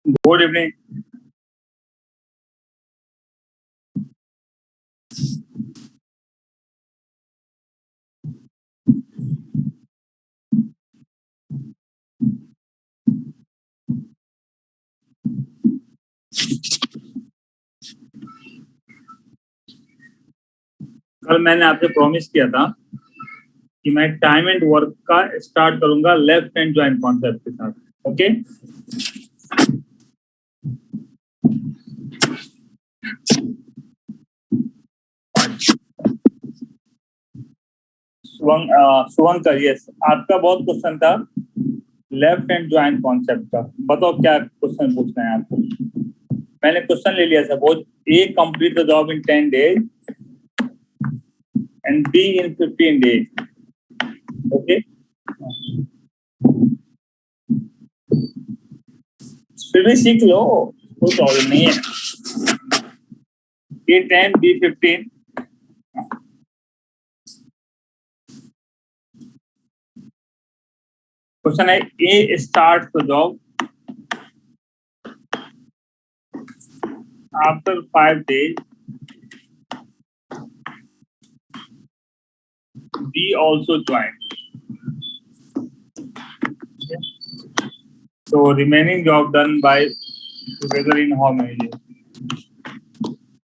Good evening. कल मैंने आपसे प्रॉमिस किया था कि मैं टाइम एंड वर्क का स्टार्ट करूंगा लेफ्ट हैंड ज्वाइंट कॉन्सेप्ट के साथ। ओके, शुभंकर, यस, आपका बहुत क्वेश्चन था लेफ्ट हैंड ज्वाइंट कॉन्सेप्ट का। बताओ क्या क्वेश्चन पूछना है आपको। मैंने क्वेश्चन ले लिया suppose A complete the job in 10 days and be in 15 days। Okay, फिर भी सीख लो, कोई प्रॉब्लम नहीं है। ए 10 बी 15। क्वेश्चन है A start the job after 5 days, B also joined. Okay. So remaining job done by together in how many days?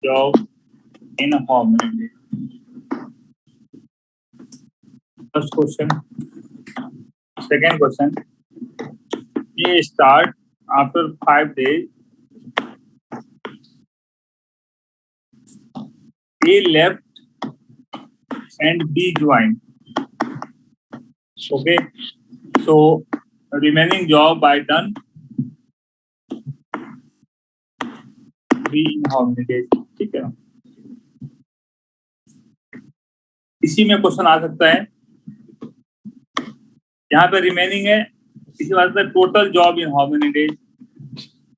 Job in how many days? First question. Second question. A start after 5 days. A left and B joined. Okay. So remaining job I done B in how many days? ठीक है, इसी में question आ सकता है। यहाँ पे remaining है, इसी बात पे total job in how many days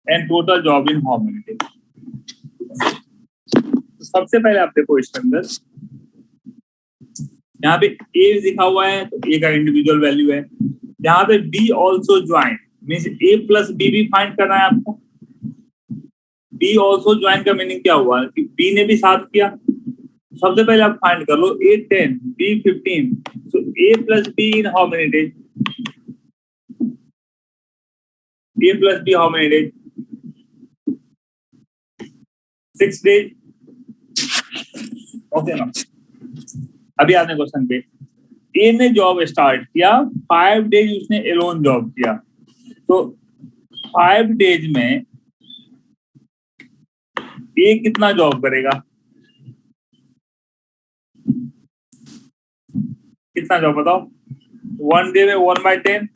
and total job in how many days. सबसे पहले आप देखो इसके अंदर यहाँ पे ए लिखा हुआ है तो ए का इंडिविजुअल वैल्यू है। यहाँ पे B also join means A plus B भी फाइंड करना है आपको। बी ऑल्सो ज्वाइन का मीनिंग क्या हुआ कि बी ने भी साथ किया। सबसे पहले आप फाइंड कर लो A 10 B 15, so A plus B in how many days? A plus B how many days? 6 days। Okay ना, अभी आते हैं क्वेश्चन पे। ए ने जॉब स्टार्ट किया, 5 days उसने एलोन जॉब किया, तो 5 days में ए कितना जॉब करेगा? कितना जॉब बताओ? 1 day में 1/10,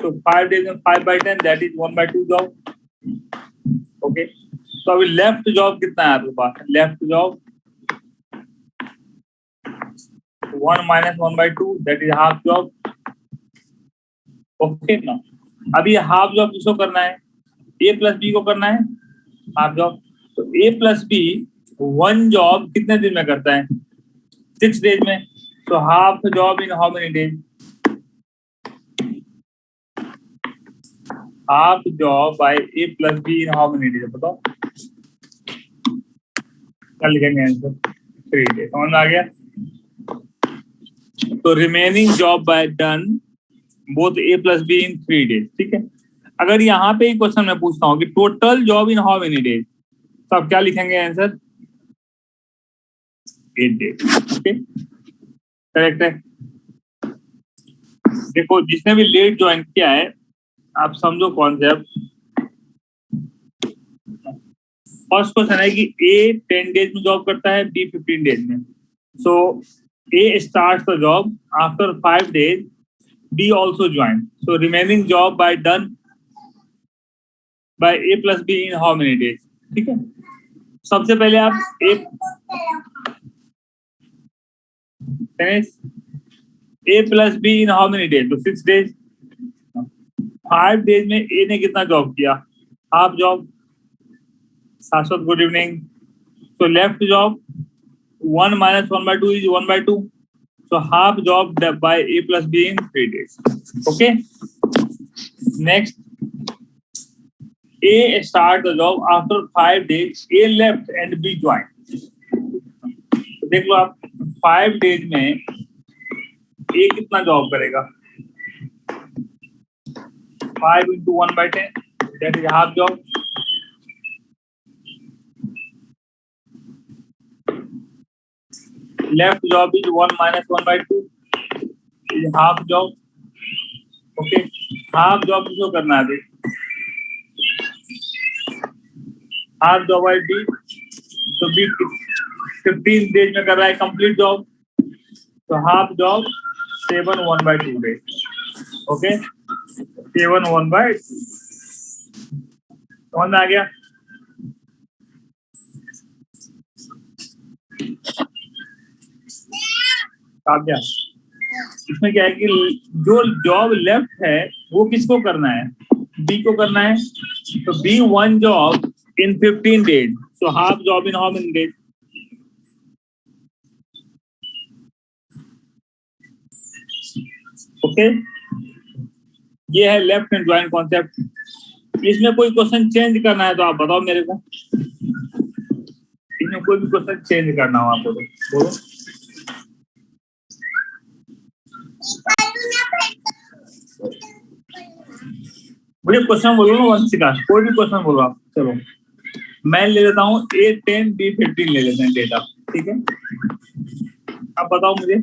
तो 5 days में 5/10, दैट इज 1/2 जॉब। ओके, तो अभी लेफ्ट जॉब कितना है आपके पास? Left job 1 - 1/2, that is half job. Okay ना, अभी हाफ जॉब किसको करना है? ए प्लस बी को करना है हाफ जॉब। तो ए प्लस बी 1 जॉब कितने दिन में करता है? 6 days में। तो half job in how many days? Half job by A plus B in how many days बताओ। क्या लिखेंगे आंसर? 3 days। समझ में आ गया? तो remaining job by done both A plus B in 3 days। ठीक है, अगर यहाँ पे क्वेश्चन मैं पूछता हूँ कि total job in how many days, तो आप क्या लिखेंगे आंसर? 8 days। ओके, करेक्ट है। देखो, जिसने भी लेट ज्वाइन किया है आप समझो कॉन्सेप्ट। फर्स्ट क्वेश्चन है कि ए 10 days में जॉब करता है, बी 15 days में। So A starts the job after 5 days, B also join, so remaining job by done by A plus B in how many days? ठीक है, सबसे पहले आप A plus B in how many days? तो 6 days। 5 days में ए ने कितना job किया? Half job. Shashwat, good evening. So left job 1 - 1/2 is 1/2. So half job by A plus B in 3 days. Okay. Next, A start the job after 5 days. A left and B joined. देख लो आप 5 days में A कितना job करेगा? 5 into 1/10, that is half job. Left job is 1 minus 1/2, is half job. Okay, half job किसको करना है? Half job है B, तो B 15 days में कर रहा है कंप्लीट जॉब, तो हाफ जॉब 7 1/2 days. ओके, 7 1/2 समझ में आ गया? काव्या, इसमें क्या है कि जो जॉब लेफ्ट है वो किसको करना है? बी को करना है, तो B one job in 15 days, so half job in how many days? Okay, ये है लेफ्ट एंड ज्वाइन कॉन्सेप्ट. इसमें कोई क्वेश्चन चेंज करना है तो आप बताओ मेरे को. इसमें कोई भी क्वेश्चन चेंज करना हो आपको तो बोलो. मुझे क्वेश्चन बोलो ना वंशिका, कोई भी क्वेश्चन बोलो आप. चलो मैं ले लेता हूँ A10 B15 ले लेते हैं डेटा. ठीक है, अब बताओ मुझे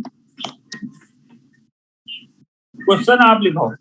क्वेश्चन आप लिखाओ.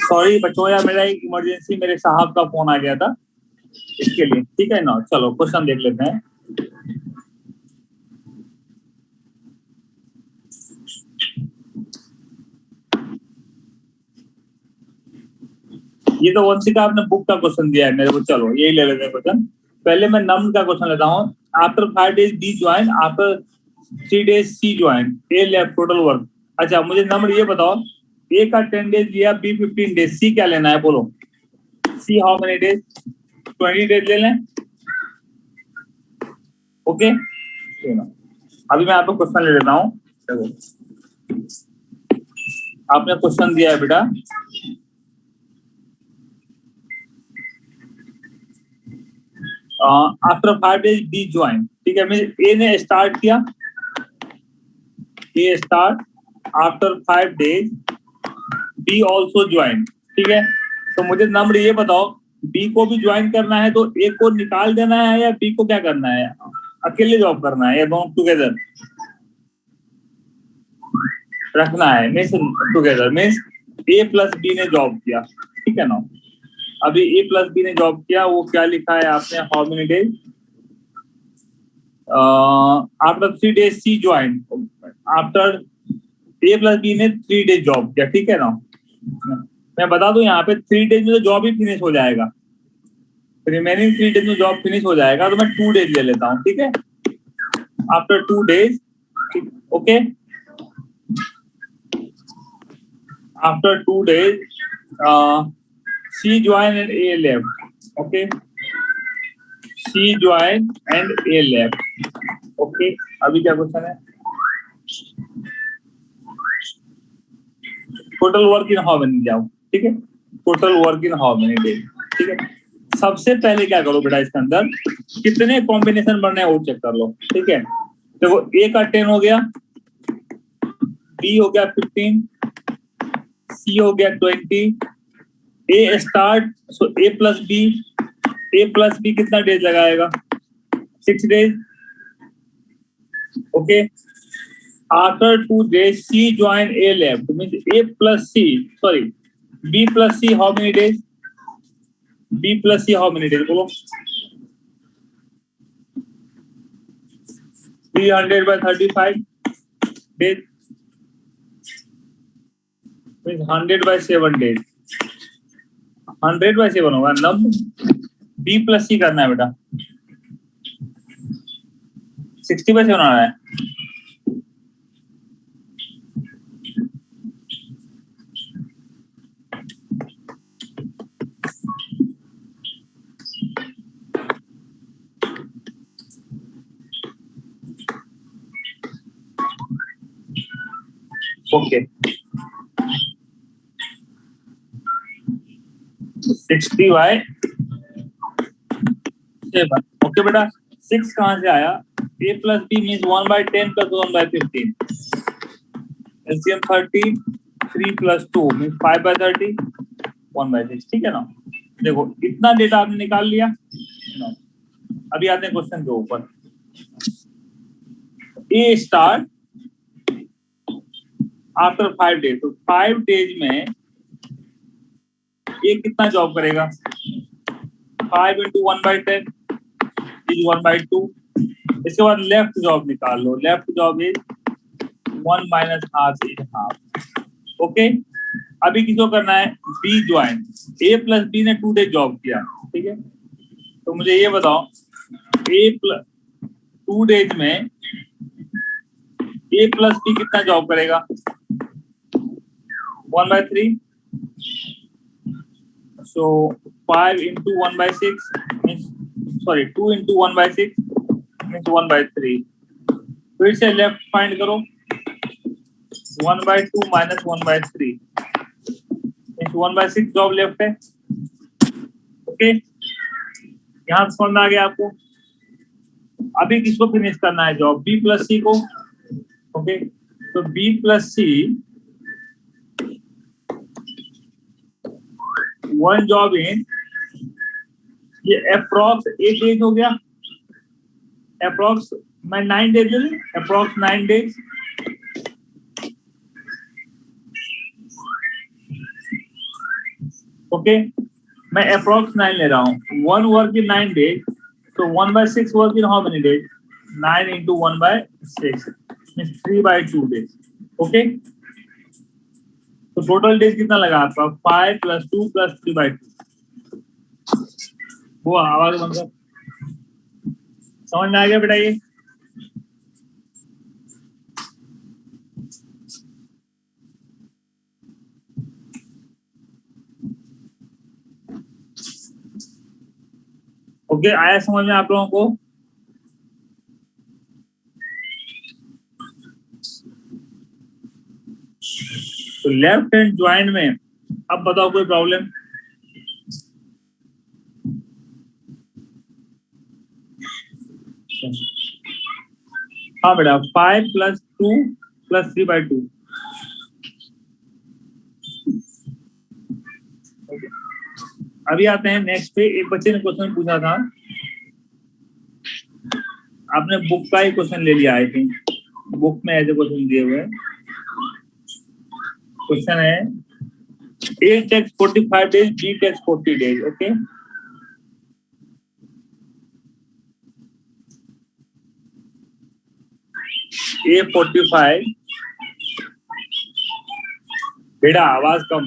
सॉरी बच्चों यार, मेरा एक इमरजेंसी मेरे साहब का फोन आ गया था इसके लिए, ठीक है ना। चलो क्वेश्चन देख लेते हैं। ये तो वंशिका आपने बुक का क्वेश्चन दिया है मेरे को, चलो यही ले लेते हैं क्वेश्चन। पहले मैं नम का क्वेश्चन लेता हूँ। After 5 days B join, after 3 days C join, A left total work. अच्छा मुझे नंबर ये बताओ, ए का 10 days लिया, बी 15 days, सी क्या लेना है बोलो। See how many days, 20 days ले लें। ओके अभी मैं आपको क्वेश्चन ले लेता हूँ। देखो आपने क्वेश्चन दिया है बेटा, आफ्टर 5 days बी ज्वाइन, ठीक है। ए ने स्टार्ट किया, A start, after 5 days B also join, ठीक है। तो मुझे नंबर ये बताओ, बी को भी ज्वाइन करना है तो ए को निकाल देना है या बी को क्या करना है, अकेले जॉब करना है या दोनों टुगेदर रखना है। Means together means A plus B ने जॉब किया, ठीक है ना। अभी ए प्लस बी ने जॉब किया, वो क्या लिखा है आपने, how many days, after 3 days C join, after A plus B ने 3 days जॉब किया, ठीक है ना। मैं बता दूं यहाँ पे 3 days में तो जॉब ही फिनिश हो जाएगा, रिमेनिंग 3 days में जॉब फिनिश हो जाएगा, तो मैं 2 days ले लेता हूँ, ठीक है। After 2 days, okay, after 2 days C join and A left, okay, C join and A left, okay. अभी क्या क्वेश्चन है, total work in how many जाओ, ठीक है, total work in how many days, ठीक है। सबसे पहले क्या करो बेटा, इसके अंदर कितने कॉम्बिनेशन बनने हैं वो चेक कर लो, ठीक है। देखो ए का 10 हो गया, बी हो गया 15, सी हो गया 20, ए start, so A plus B कितना डेज लगाएगा, 6 days, okay. After 2 days, C join A left. Means A plus C. Sorry, B plus C. How many days? B plus C. How many days? बोलो। 300 by 35 days. Means 100 by 7 days. 100 by 7 होगा। नब B plus C करना है बेटा। 60 by 7 आ रहा है। Okay 60 by 7, okay बेटा। 6 कहाँ से आया, A plus B means 1 by 10 plus 1 by 15, LCM 30, 3 plus 2 means 5 by 30, 1 by 6, ठीक है ना। देखो इतना डेटा आपने निकाल लिया ना। अभी आते हैं क्वेश्चन के ऊपर। ए स्टार्ट आफ्टर 5 days, तो 5 days में ये कितना जॉब करेगा, 5 into 1 by 10 is 1 by 2। इसके बाद लेफ्ट जॉब निकाल लो, left job is 1 minus half is half, okay. अभी किसको करना है, B join, A plus B ने 2 days जॉब किया, ठीक है। तो मुझे ये बताओ, ए प्लस 2 days में ए प्लस बी कितना जॉब करेगा, 1 by 3, so 5 into 1 by 6 means, sorry, 2 into 1 by 6 means 1 by 3। फिर से लेफ्ट फाइंड करो, 1 by 2 minus 1 by 3 means 1 by 6 job left है, ओके। यहाँ समझ में आ गया आपको। अभी किसको फिनिश करना है जॉब, बी प्लस सी को, ओके। तो B plus C 1 job in, ये अप्रॉक्स 8 days हो गया, अप्रॉक्स मैं 9 days ले लूं, अप्रॉक्स 9 days, ओके, मैं अप्रोक्स 9 ले रहा हूँ. 1 work in 9 days, so 1/6 work in how many days? 9 into 1/6 means 3/2 days. Okay, तो टोटल डेज कितना लगा आपका? 5 + 2 + 3/2. वो आवाज बंद कर. समझ में आ गया बेटा? ये ओके, आया समझ में आप लोगों को? तो लेफ्ट हैंड ज्वाइंट में अब बताओ कोई प्रॉब्लम? हाँ बेटा, 5 + 2 + 3/2. अभी आते हैं नेक्स्ट पे. एक बच्चे ने क्वेश्चन पूछा था, आपने बुक का ही क्वेश्चन ले लिया. आई थिंक बुक में ऐसे क्वेश्चन दिए हुए हैं. क्वेश्चन है A takes 45 days, B takes 40 days. Okay, A 45. बेटा आवाज कम.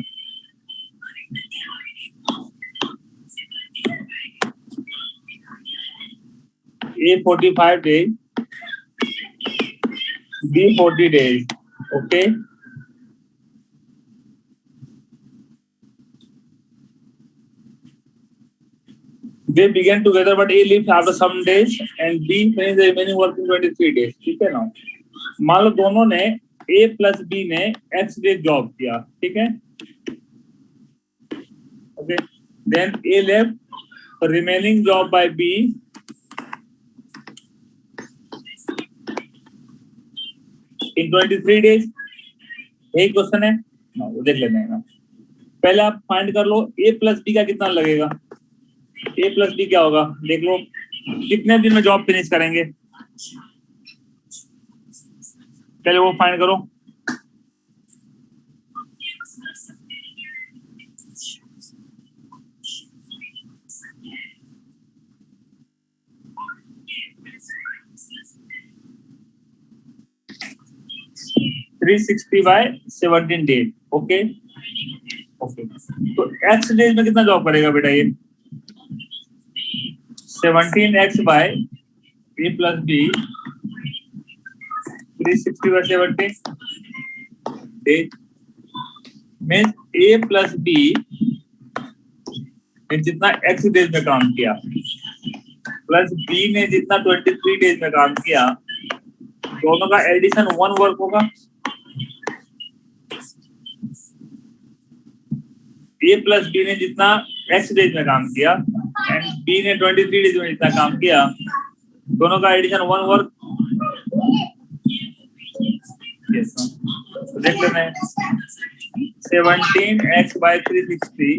A 45 days, B 40 days. Okay. They began together, but A leaves after some days and B finishes the remaining work in 23 days. ठीक है ना? मान लो दोनों ने A + B ने X day job किया. ठीक है? Okay. Then A left the remaining job by B in 23 days. एक क्वेश्चन है ना, वो देख लेते हैं ना. पहले आप फाइंड कर लो A + B का कितना लगेगा. A + B क्या होगा देख लो. कितने दिन में जॉब फिनिश करेंगे? पहले वो फाइंड करो. (360/17 days. ओके ओके, तो X डेज में कितना जॉब करेगा बेटा? ये 17x/A + B 360/17 days means A + B ने जितना X डेज में काम किया प्लस B ने जितना 23 डेज में काम किया, दोनों का एडिशन 1 वर्क होगा. A + B ने जितना X डेज में काम किया एंड B ने 23 डेज में जितना काम किया, दोनों का एडिशन 1 वर्क. yes, तो देख लेते हैं. 17x/360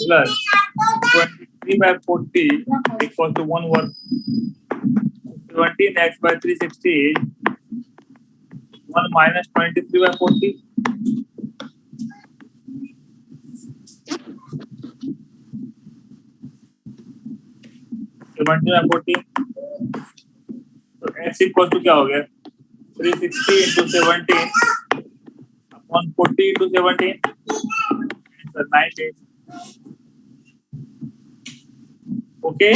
plus 23/40 equals to 1 work. 17x/360 1 minus 23/40. तो x इक्वल टू क्या हो गया? 360 into 17 upon 40 into 17. 9 days. Okay,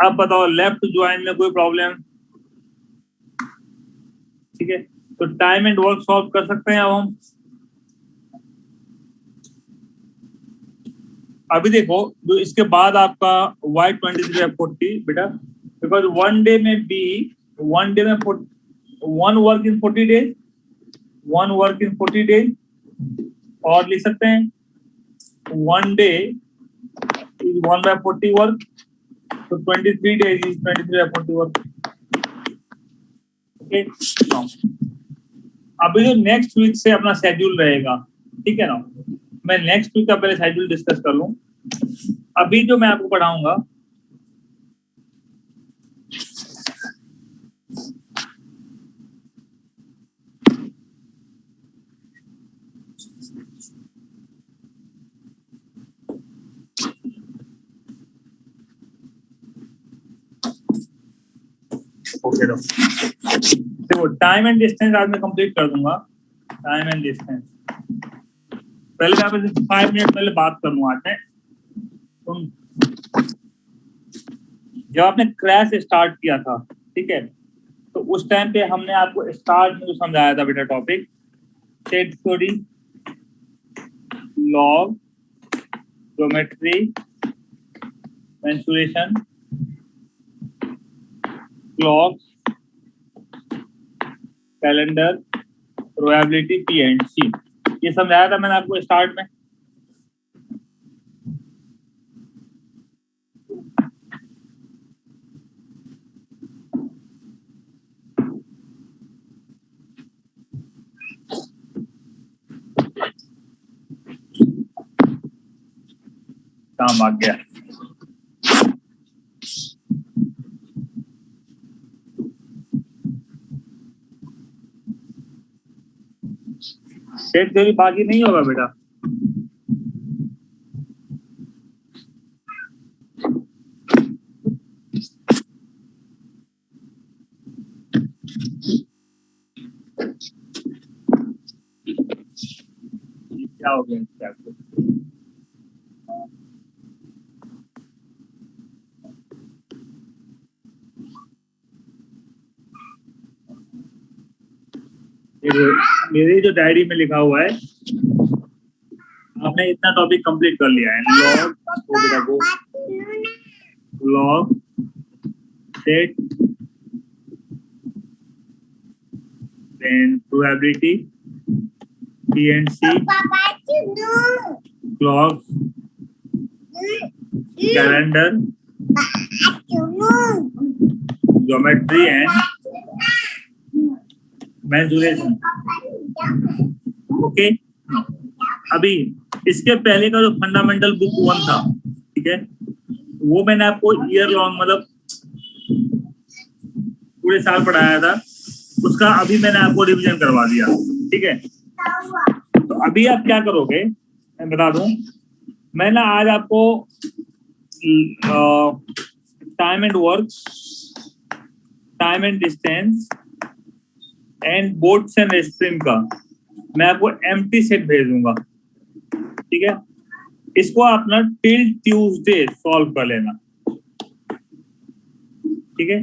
अब बताओ लेफ्ट ज्वाइन में कोई प्रॉब्लम? ठीक है, तो टाइम एंड वर्क सॉल्व कर सकते हैं अब हम. अभी देखो जो इसके बाद आपका y 23/40 बेटा, बिकॉज 1 डे में B 1 डे में 1 work in 40 days 1 work in 40 days, और लिख सकते हैं 1 डे इज 1/40 वर्क, तो 23 डेज इज 23/40 वर्क. ओके, अभी जो नेक्स्ट वीक से अपना शेड्यूल रहेगा, ठीक है ना, मैं नेक्स्ट वीक का पहले शेड्यूल डिस्कस कर लूं. अभी जो मैं आपको पढ़ाऊंगा ओके देखो टाइम एंड डिस्टेंस आज मैं कंप्लीट कर दूंगा। टाइम एंड डिस्टेंस पहले मैं आपसे 5 मिनट पहले बात कर लूँ। आज मैं जब आपने क्रैश स्टार्ट किया था, ठीक है, तो उस टाइम पे हमने आपको स्टार्ट में जो समझाया था बेटा topic set theory, log, geometry, mensuration, clocks, calendar, probability, P and C, ये समझाया था मैंने आपको स्टार्ट में। काम आ गया। सेट थ्योरी बाकी नहीं होगा बेटा। क्या हो गया क्या मेरे जो डायरी में लिखा हुआ है, आपने इतना टॉपिक कंप्लीट कर लिया है। Log, set, then probability, P and C, clocks, calendar, geometry and mensuration. Okay, अभी इसके पहले का जो फंडामेंटल बुक 1 था, ठीक है, वो मैंने आपको ईयर लॉन्ग मतलब पूरे साल पढ़ाया था, उसका अभी मैंने आपको रिवीजन करवा दिया, ठीक है। तो अभी आप क्या करोगे मैं बता दूं, मैं ना आज आपको time and work, time and distance and boats and stream का मैं आपको एम्प्टी सेट भेज दूंगा, ठीक है। इसको आप ना टिल ट्यूसडे सॉल्व कर लेना, ठीक है।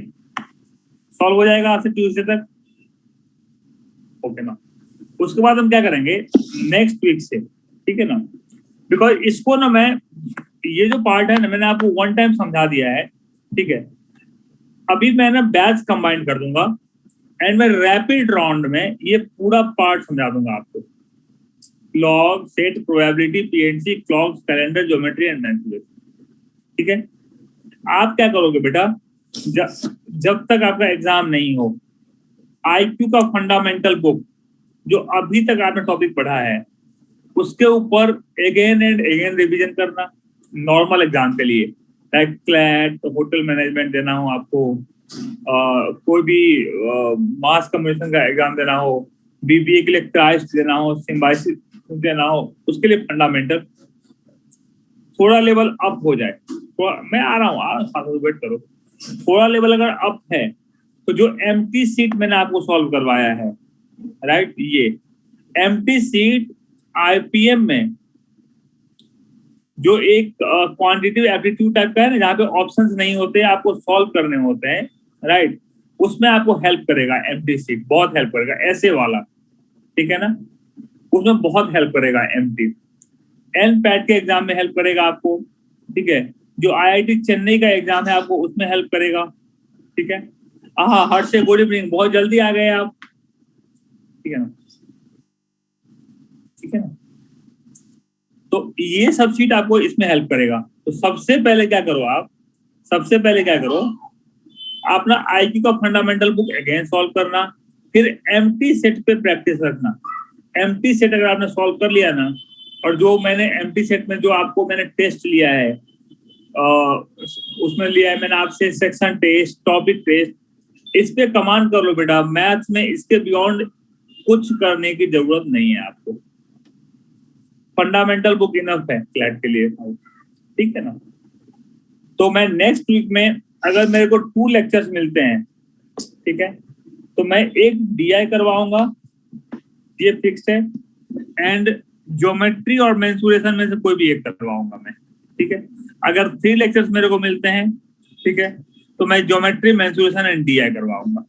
सॉल्व हो जाएगा आपसे ट्यूसडे तक, ओके ना। उसके बाद हम क्या करेंगे नेक्स्ट वीक से, ठीक है ना, बिकॉज इसको ना मैं ये जो पार्ट है ना मैंने आपको 1 टाइम समझा दिया है, ठीक है। अभी मैं ना बैच कंबाइन कर दूंगा एंड मैं रैपिड राउंड में ये पूरा पार्ट समझा दूंगा आपको। Log, set, probability, PNC, clocks, calendar, geometry and mensuration, ठीक है। आप क्या करोगे बेटा, जब तक आपका एग्जाम नहीं हो, आईक्यू का फंडामेंटल बुक जो अभी तक आपने टॉपिक पढ़ा है उसके ऊपर अगेन एंड अगेन रिवीजन करना, नॉर्मल एग्जाम के लिए, लाइक क्लैट, होटल मैनेजमेंट देना हो आपको, कोई भी मास कम्युनिकेशन का एग्जाम देना हो, बीबीए के लिए क्राइस्ट देना हो, सिम्बाइसिस देना हो, उसके लिए फंडामेंटल थोड़ा लेवल अप हो जाए। तो मैं आ रहा हूँ, वेट करो। थोड़ा लेवल अगर अप है तो जो एम्प्टी सीट मैंने आपको सॉल्व करवाया है, राइट, ये एम्प्टी सीट आईपीएम में जो एक क्वांटिटेटिव एप्टीट्यूड टाइप का है ना, जहाँ पे ऑप्शंस नहीं होते, आपको सॉल्व करने होते हैं, राइट, उसमें आपको हेल्प करेगा एम्प्टी सीट, बहुत हेल्प करेगा, ऐसे वाला, ठीक है ना, उसमें बहुत हेल्प करेगा एम्प्टी। एनपैट के एग्जाम में हेल्प करेगा आपको, ठीक है। जो आईआईटी चेन्नई का एग्जाम है आपको उसमें हेल्प करेगा, ठीक है। हाँ, हर्ष से गुड इवनिंग, बहुत जल्दी आ गए आप, ठीक है ना, ठीक है ना। तो ये सब चीज आपको इसमें हेल्प करेगा। तो सबसे पहले क्या करो आप, सबसे पहले क्या करो, आप ना आईक्यू का फंडामेंटल बुक अगेन सॉल्व करना, फिर एम्प्टी सेट पे प्रैक्टिस रखना। एम्प्टी सेट अगर आपने सॉल्व कर लिया ना, और जो मैंने एम्प्टी सेट में जो आपको मैंने टेस्ट लिया है, उसमें लिया है मैंने आपसे सेक्शन टेस्ट, टॉपिक टेस्ट, इस पे कमांड कर लो बेटा। मैथ्स में इसके बियॉन्ड कुछ करने की जरूरत नहीं है आपको, फंडामेंटल बुक इनफ है क्लैट के लिए, ठीक है ना। तो मैं नेक्स्ट वीक में अगर मेरे को 2 लेक्चर्स मिलते हैं ठीक है, तो मैं एक DI करवाऊंगा, ये फिक्स है, एंड ज्योमेट्री और मेंसुरेशन में से कोई भी एक करवाऊंगा मैं। ठीक है, अगर 3 लेक्चर्स मेरे को मिलते हैं, ठीक है, तो मैं ज्योमेट्री, मेंसुरेशन एंड DI करवाऊंगा।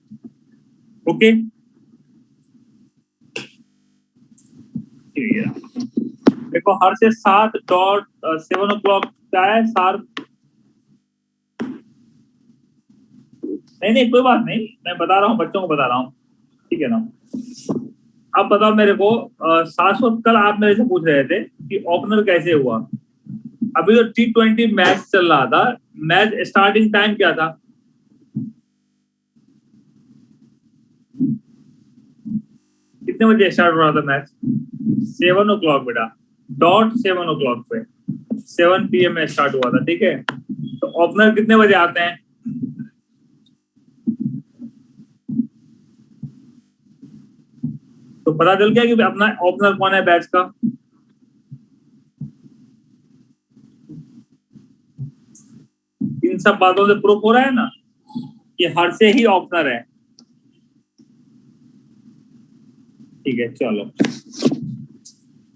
ओके, देखो हर से 7:07 o'clock क्या है, शार्प। नहीं कोई बात नहीं, मैं बता रहा हूँ, बच्चों को बता रहा हूँ, ठीक है ना। अब बताओ मेरे को, शाश्वत, कल आप मेरे से पूछ रहे थे कि ओपनर कैसे हुआ। अभी तो T20 मैच चल रहा था, मैच स्टार्टिंग टाइम क्या था? कितने बजे स्टार्ट हो रहा था मैच? 7 o'clock बेटा, डॉट 7 o'clock पे, 7 PM में स्टार्ट हुआ था। ठीक है, तो ओपनर कितने बजे आते हैं? तो पता चल गया कि अपना ओपनर कौन है बैच का। इन सब बातों से प्रूफ हो रहा है ना कि हर से ही ओपनर है। ठीक है, चलो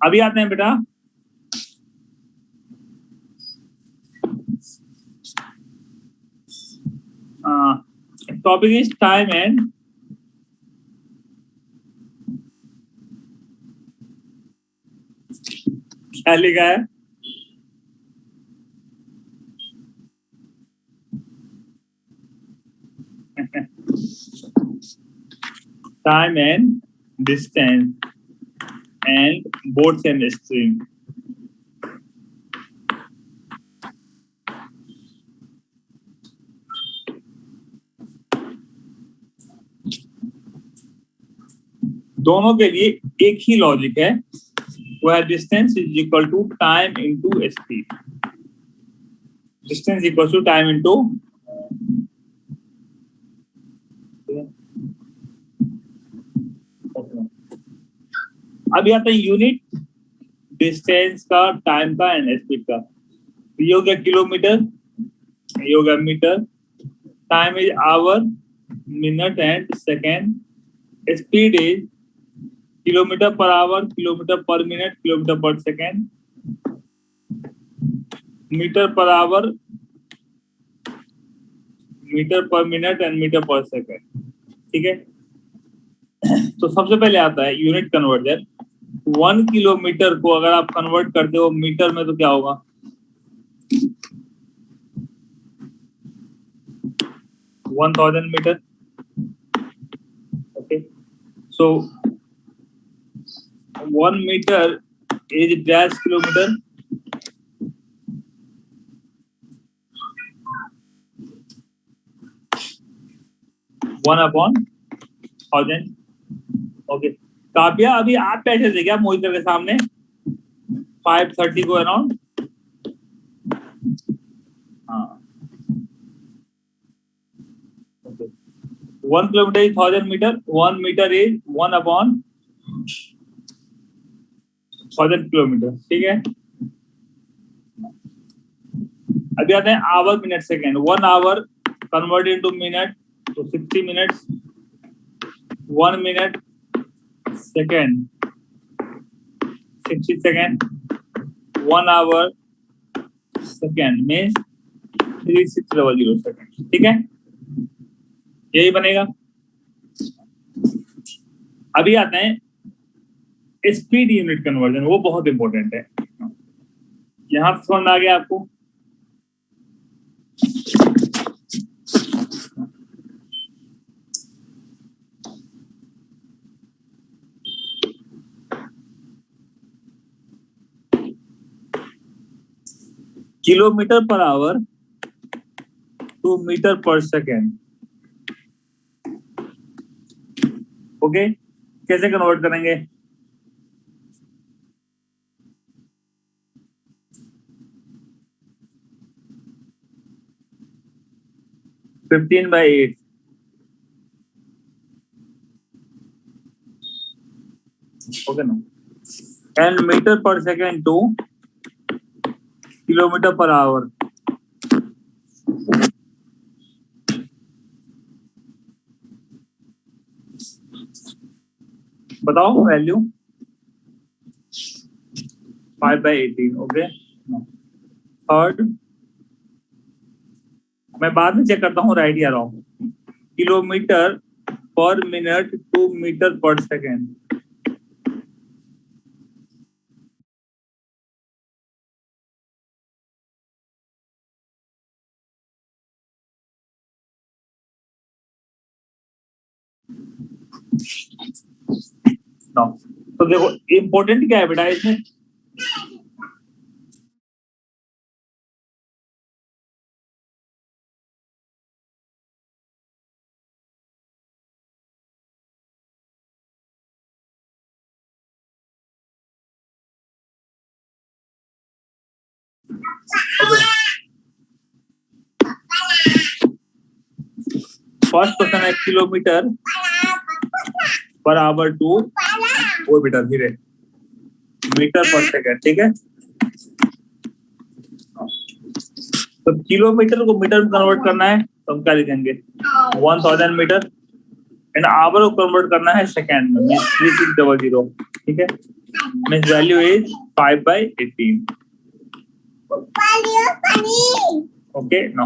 अभी आते हैं बेटा, टॉपिक इज टाइम एंड क्या लिखा है? Time and distance and boats and stream. दोनों के लिए एक ही लॉजिक है, वो है distance is equal to time into speed. Distance equal to time into, अभी आता है यूनिट डिस्टेंस का, टाइम का एंड स्पीड का। ये हो गया किलोमीटर, ये हो गया metre, time is hour, minute and second, speed is kilometre per hour, kilometre per minute, kilometre per second, metre per hour, metre per minute and metre per second. ठीक है, तो सबसे पहले आता है यूनिट कन्वर्जन। 1 किलोमीटर को अगर आप कन्वर्ट करते हो मीटर में तो क्या होगा? 1000 metre. Okay, so 1 metre is dash kilometre. One upon 1000। Okay, Kavya अभी आप बैठे थे क्या मोहित के सामने 5:30 को अराउंड? हाँ, 1 kilometre is 1000 metre, 1 metre is 1 upon 1000 kilometre. ठीक है, अभी आते हैं hour, minute, second. 1 hour convert into minute तो 60 minutes, 1 minute second 60 second, 1 hour second में 3600 सेकेंड। ठीक है, यही बनेगा। अभी आते हैं स्पीड यूनिट कन्वर्जन, वो बहुत इंपॉर्टेंट है। यहां समझ आ गया आपको? Kilometre per hour to metre per second. Okay, कैसे कन्वर्ट करेंगे? Fifteen by 8। ओके ना, and metre per second to kilometre per hour. बताओ वैल्यू 5/18। ओके, थर्ड मैं बाद में चेक करता हूँ राइट या wrong. Kilometre per minute to metre per second. तो देखो इम्पोर्टेंट क्या है बेटा इसमें, फर्स्ट क्वेश्चन है किलोमीटर पर आवर टू, वो बेटा धीरे, मीटर पर सेकेंड। ठीक है, तो किलोमीटर को मीटर में कन्वर्ट करना है तो हम क्या लिखेंगे 1000 मीटर, एंड आवर को कन्वर्ट करना है सेकेंड में 3600। ठीक है, means value is 5/18। Okay, no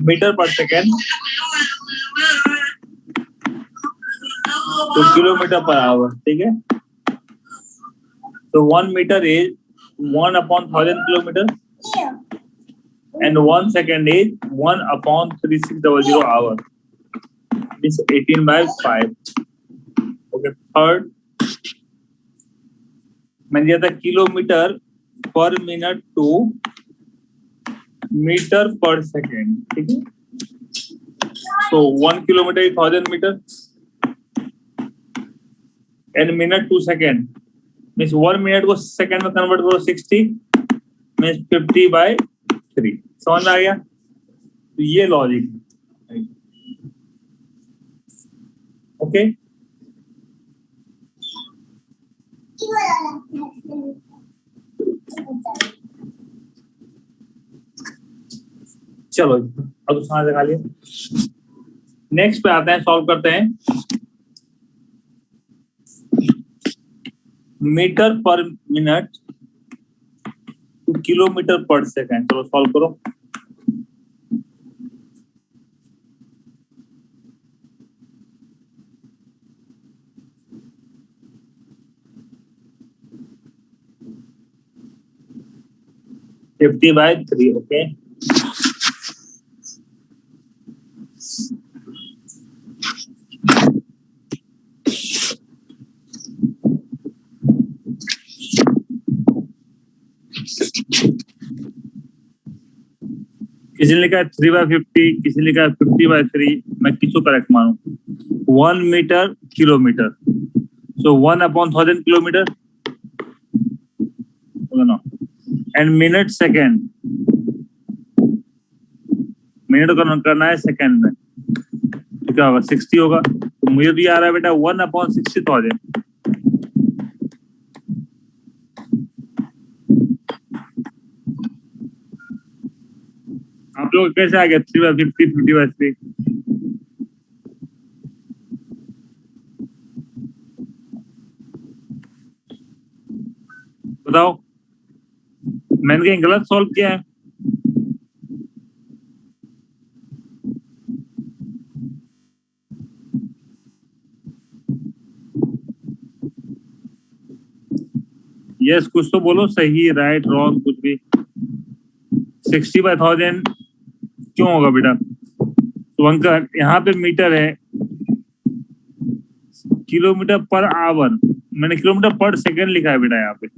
metre per second तो किलोमीटर पर आवर। ठीक है, तो 1 metre is 1/1000 kilometre and 1 second is 1/3600 hour, means 18/5। Okay, third मैंने दिया था kilometre per minute to metre per second. ठीक है, तो 1 kilometre is 1000 metre and minute to second, means 1 minute को सेकेंड में कन्वर्ट करो 60, मीन्स 50/3। समझ आ गया? तो ये लॉजिक। ओके, चलो अब समझ लगा लिया। नेक्स्ट पे आते हैं, सॉल्व करते हैं। Metre per minute to kilometre per second. चलो सॉल्व करो। Fifty by 3। ओके, किसी ने लिखा है 3/50, किसी ने लिखा है 50/3। मैं किसको करेक्ट मानूं? 1 metre kilometre, so 1/1000 kilometre and minute second, minute को करना है सेकेंड में, तो क्या होगा 60 होगा। तो मुझे भी आ रहा है बेटा 1/60,000। आप लोग कैसे आ गया 3/50, 50/3? बताओ, मैंने कहीं गलत सॉल्व किया है? यस, कुछ तो बोलो, सही, राइट, रॉन्ग, कुछ भी। 60/1000 क्यों होगा बेटा? तो अंकल यहाँ पे मीटर है, किलोमीटर पर आवर, मैंने किलोमीटर पर सेकेंड लिखा है बेटा। यहाँ पे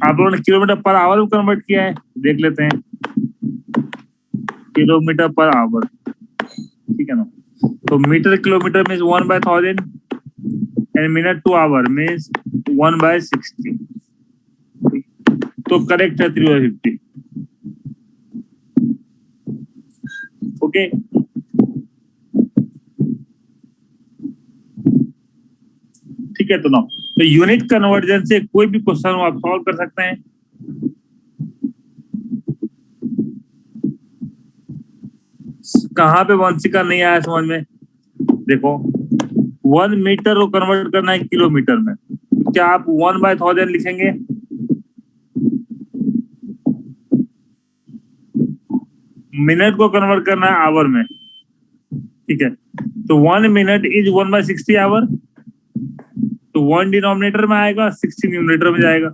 आप लोगों ने किलोमीटर पर आवर में कन्वर्ट किया है, देख लेते हैं। किलोमीटर पर आवर, ठीक है ना? तो metre kilometre means 1/1000 and minute to hour means 1/60। तो करेक्ट है 3/50। ओके, ठीक है। तो ना, तो यूनिट कन्वर्जन से कोई भी क्वेश्चन आप सॉल्व कर सकते हैं। कहाँ पे वंशी का नहीं आया समझ में? देखो 1 मीटर को कन्वर्ट करना है किलोमीटर में, क्या आप 1/1000 लिखेंगे? मिनट को कन्वर्ट करना है आवर में, ठीक है, तो 1 मिनट इज 1/60 आवर, तो 1 डिनोमिनेटर में आएगा, 60 न्यूमरेटर में जाएगा।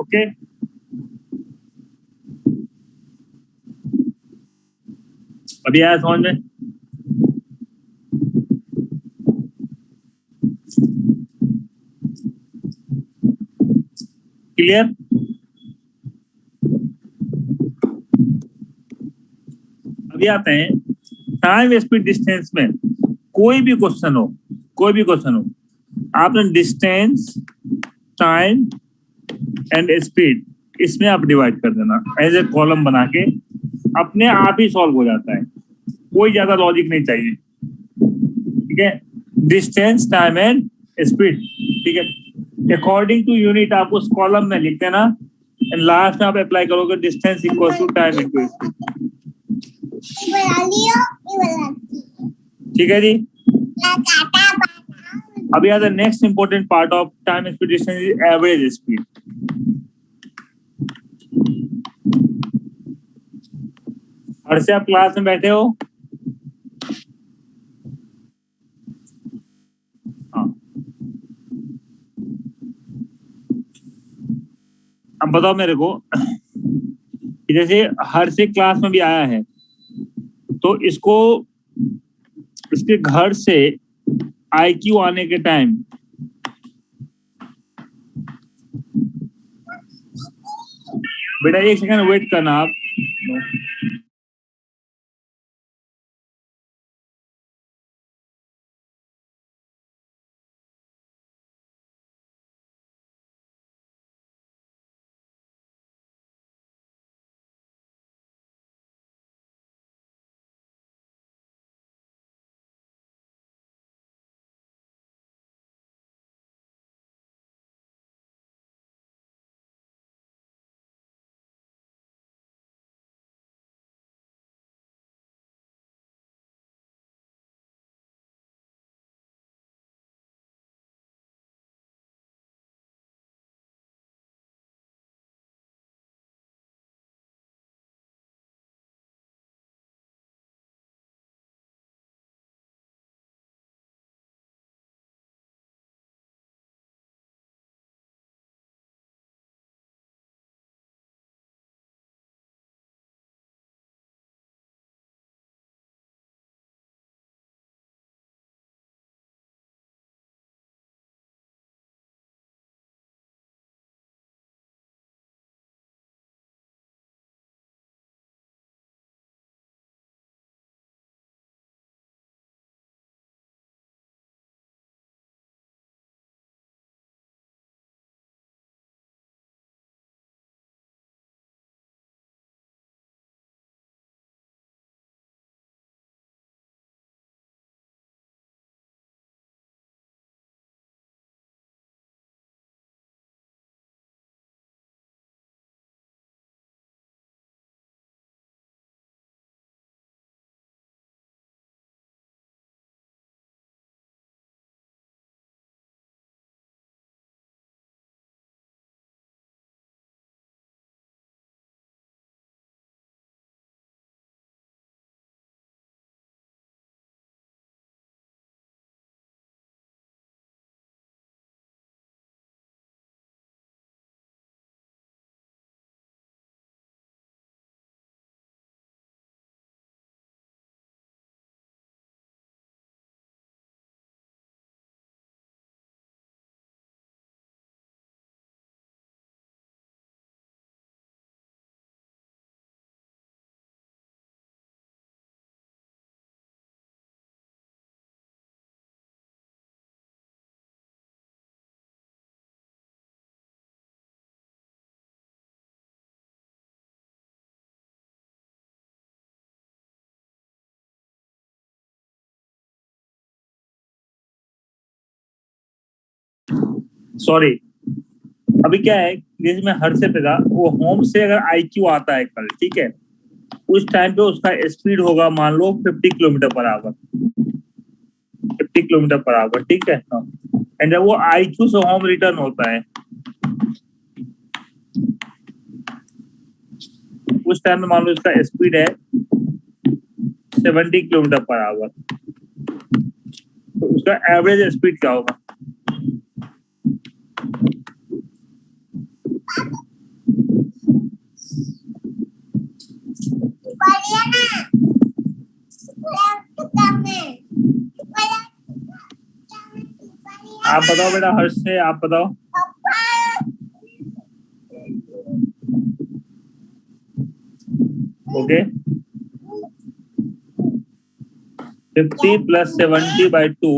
ओके, अभी आया समझ में? क्लियर? अभी आते हैं टाइम स्पीड डिस्टेंस में कोई भी क्वेश्चन हो, आपने डिस्टेंस, टाइम एंड स्पीड इसमें आप डिवाइड कर देना एज ए कॉलम बना के, अपने आप ही सॉल्व हो जाता है, कोई ज्यादा लॉजिक नहीं चाहिए, ठीक है। डिस्टेंस, टाइम एंड स्पीड, ठीक है, अकॉर्डिंग टू यूनिट आप उस कॉलम में लिख देना एंड लास्ट में आप अप्लाई करोगे distance equal to time into speed, ठीक है जी। अभी आता है next important part of time speed distance is average speed. और से आप क्लास में बैठे हो? हाँ, अब बताओ मेरे को कि जैसे हर से क्लास में भी आया है, तो इसको इसके घर से IQ आने के टाइम बेटा एक सेकंड वेट करना आप, सॉरी अभी क्या है, जैसे मैं हर्ष से पेगा, वो होम से अगर IQ आता है कल, ठीक है, उस टाइम पे उसका स्पीड होगा मान लो 50 kilometre per our, 50 kilometre per hour, ठीक है। एंड जब वो IQ से होम रिटर्न होता है, उस टाइम में मान लो इसका स्पीड है 70 किलोमीटर पर आवर, तो उसका एवरेज स्पीड क्या होगा? आप बताओ बेटा, हर्ष से आप बताओ। Okay, 50 plus 70/2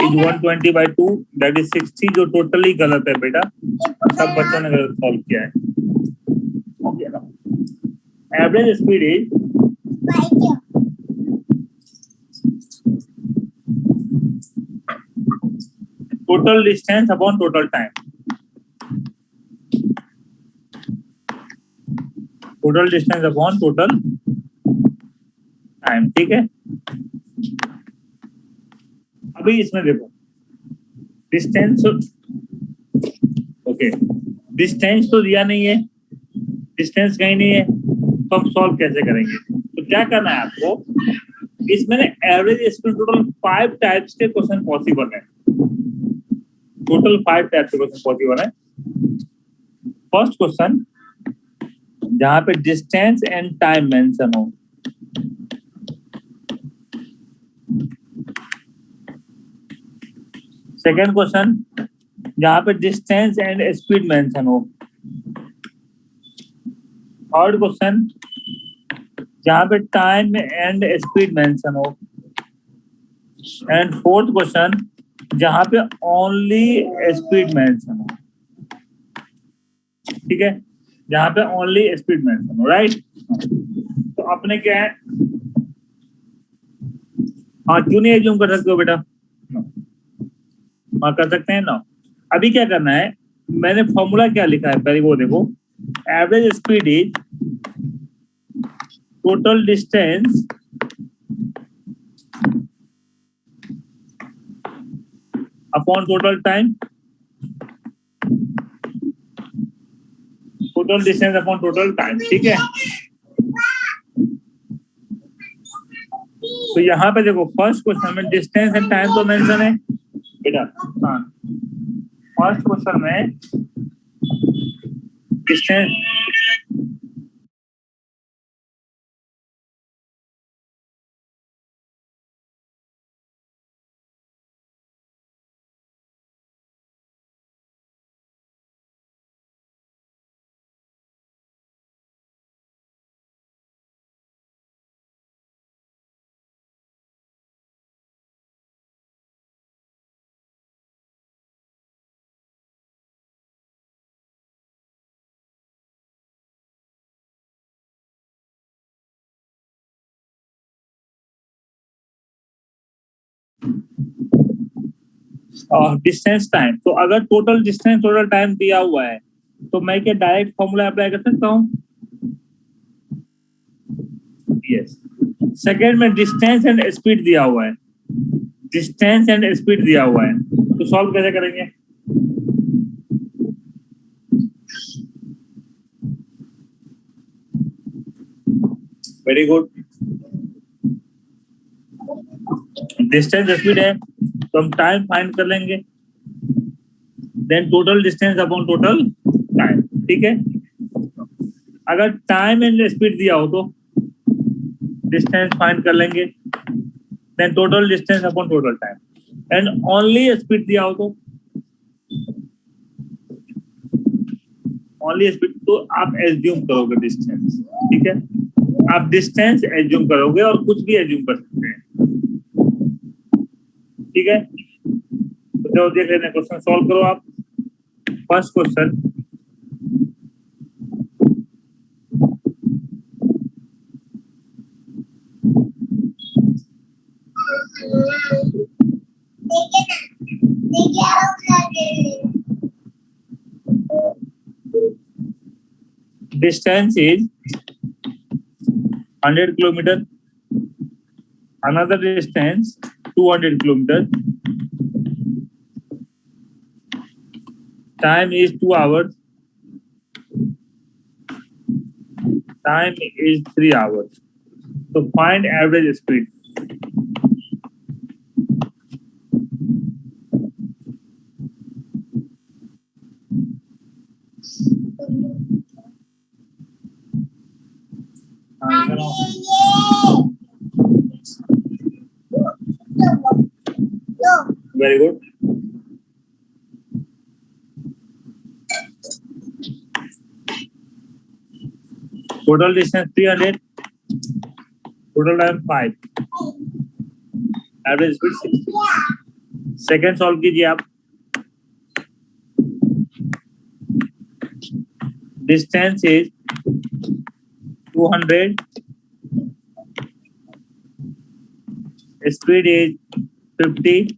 is 120/2, that is 60, जो टोटली गलत है बेटा, सब बच्चों ने गलत सॉल्व किया है। ओके ना, average speed is total distance upon total time, total distance upon total time, ठीक है। अभी इसमें देखो डिस्टेंस, ओके, डिस्टेंस तो दिया नहीं है, डिस्टेंस कहीं नहीं है, तो हम सॉल्व कैसे करेंगे? तो क्या करना है आपको, इसमें एवरेज स्पीड टोटल 5 टाइप्स के क्वेश्चन पॉसिबल है, टोटल 5 टाइप्स के क्वेश्चन पॉसिबल है। फर्स्ट क्वेश्चन जहां पे डिस्टेंस एंड टाइम मेंशन हो, सेकेंड क्वेश्चन जहां पे डिस्टेंस एंड स्पीड मेंशन हो, थर्ड क्वेश्चन जहां पे टाइम एंड स्पीड मेंशन हो, एंड फोर्थ क्वेश्चन जहां पे ओनली स्पीड मेंशन हो, ठीक है, जहां पे ओनली स्पीड मेंशन हो, राइट। तो अपने क्या है, हाँ क्यों नहीं एज्यूम कर सकते हो बेटा, हाँ कर सकते हैं ना। अभी क्या करना है, मैंने फॉर्मूला क्या लिखा है पहले वो देखो, average speed is total distance upon total time, total distance upon total time, ठीक है। तो यहाँ पे देखो फर्स्ट क्वेश्चन में डिस्टेंस एंड टाइम तो मेंशन है बेटा, हाँ फर्स्ट क्वेश्चन में डिस्टेंस, डिस्टेंस टाइम, तो अगर टोटल डिस्टेंस टोटल टाइम दिया हुआ है तो मैं क्या डायरेक्ट फॉर्मूला अप्लाई कर सकता हूँ? यस। सेकेंड में डिस्टेंस एंड स्पीड दिया हुआ है, डिस्टेंस एंड स्पीड दिया हुआ है, तो सॉल्व कैसे करेंगे? वेरी गुड, डिस्टेंस स्पीड है तो हम टाइम फाइंड कर लेंगे, then total distance upon total time, ठीक है। अगर टाइम एंड स्पीड दिया हो तो डिस्टेंस फाइंड कर लेंगे, then total distance upon total time, and only speed दिया हो तो ओनली स्पीड, तो आप एज्यूम करोगे डिस्टेंस, ठीक है, आप डिस्टेंस एज्यूम करोगे और कुछ भी एज्यूम कर सकते हैं, ठीक है। तो चलो देख लेते हैं, क्वेश्चन सॉल्व करो आप। First question, distance is 100 kilometer, another distance 200 kilometer, time is 2 hours, time is 3 hours. So find average speed. Very good. Total distance 300, total time 5, average speed 60. Second solve कीजिए आप. Distance is 200, speed is 50,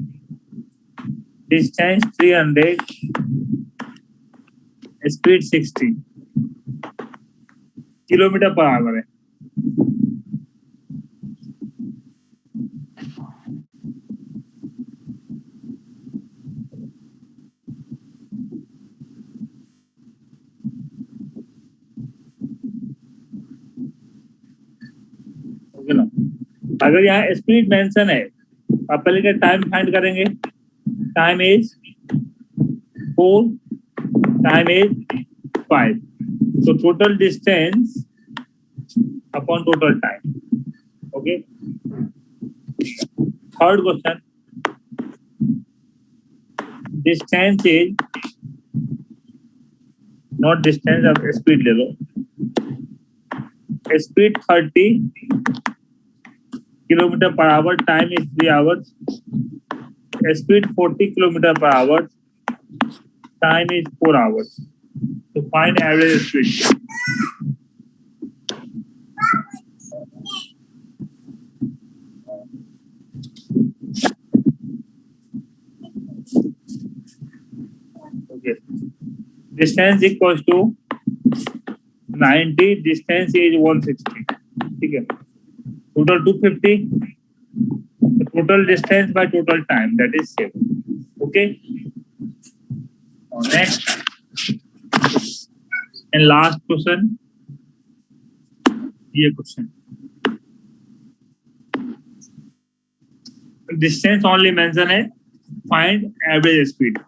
distance 300, speed 60, kilometre per our है. Okay ना. अगर यहाँ speed mention है, आप पहले क्या टाइम फाइंड करेंगे. Time is 4, time is 5. So total distance upon total time. Okay. Third question. Distance is not distance of speed ले लो. Speed 30 kilometer per hour. Time is 3 hours. Speed 40 kilometer per hour. Time is 4 hours. So find average speed. Okay. Distance equals to 90. Distance is 160. ठीक है. Total 250. The total distance by total time, that is 7. Okay. Next and last question. ये question. Distance only mention है. Find average speed.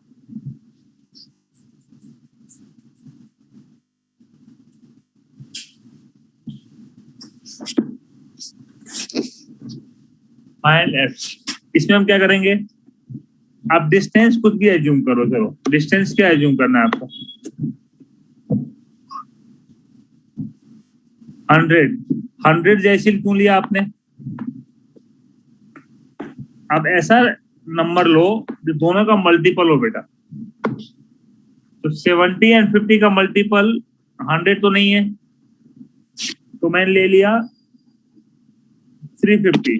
Find f. इसमें हम क्या करेंगे. आप distance कुछ भी एज्यूम करो. चलो डिस्टेंस क्या एज्यूम करना है आपको. 100 जैसी क्यों लिया आपने. अब ऐसा नंबर लो जो दोनों का मल्टीपल हो बेटा. तो 70 एंड 50 का मल्टीपल 100 तो नहीं है, तो मैंने ले लिया 350.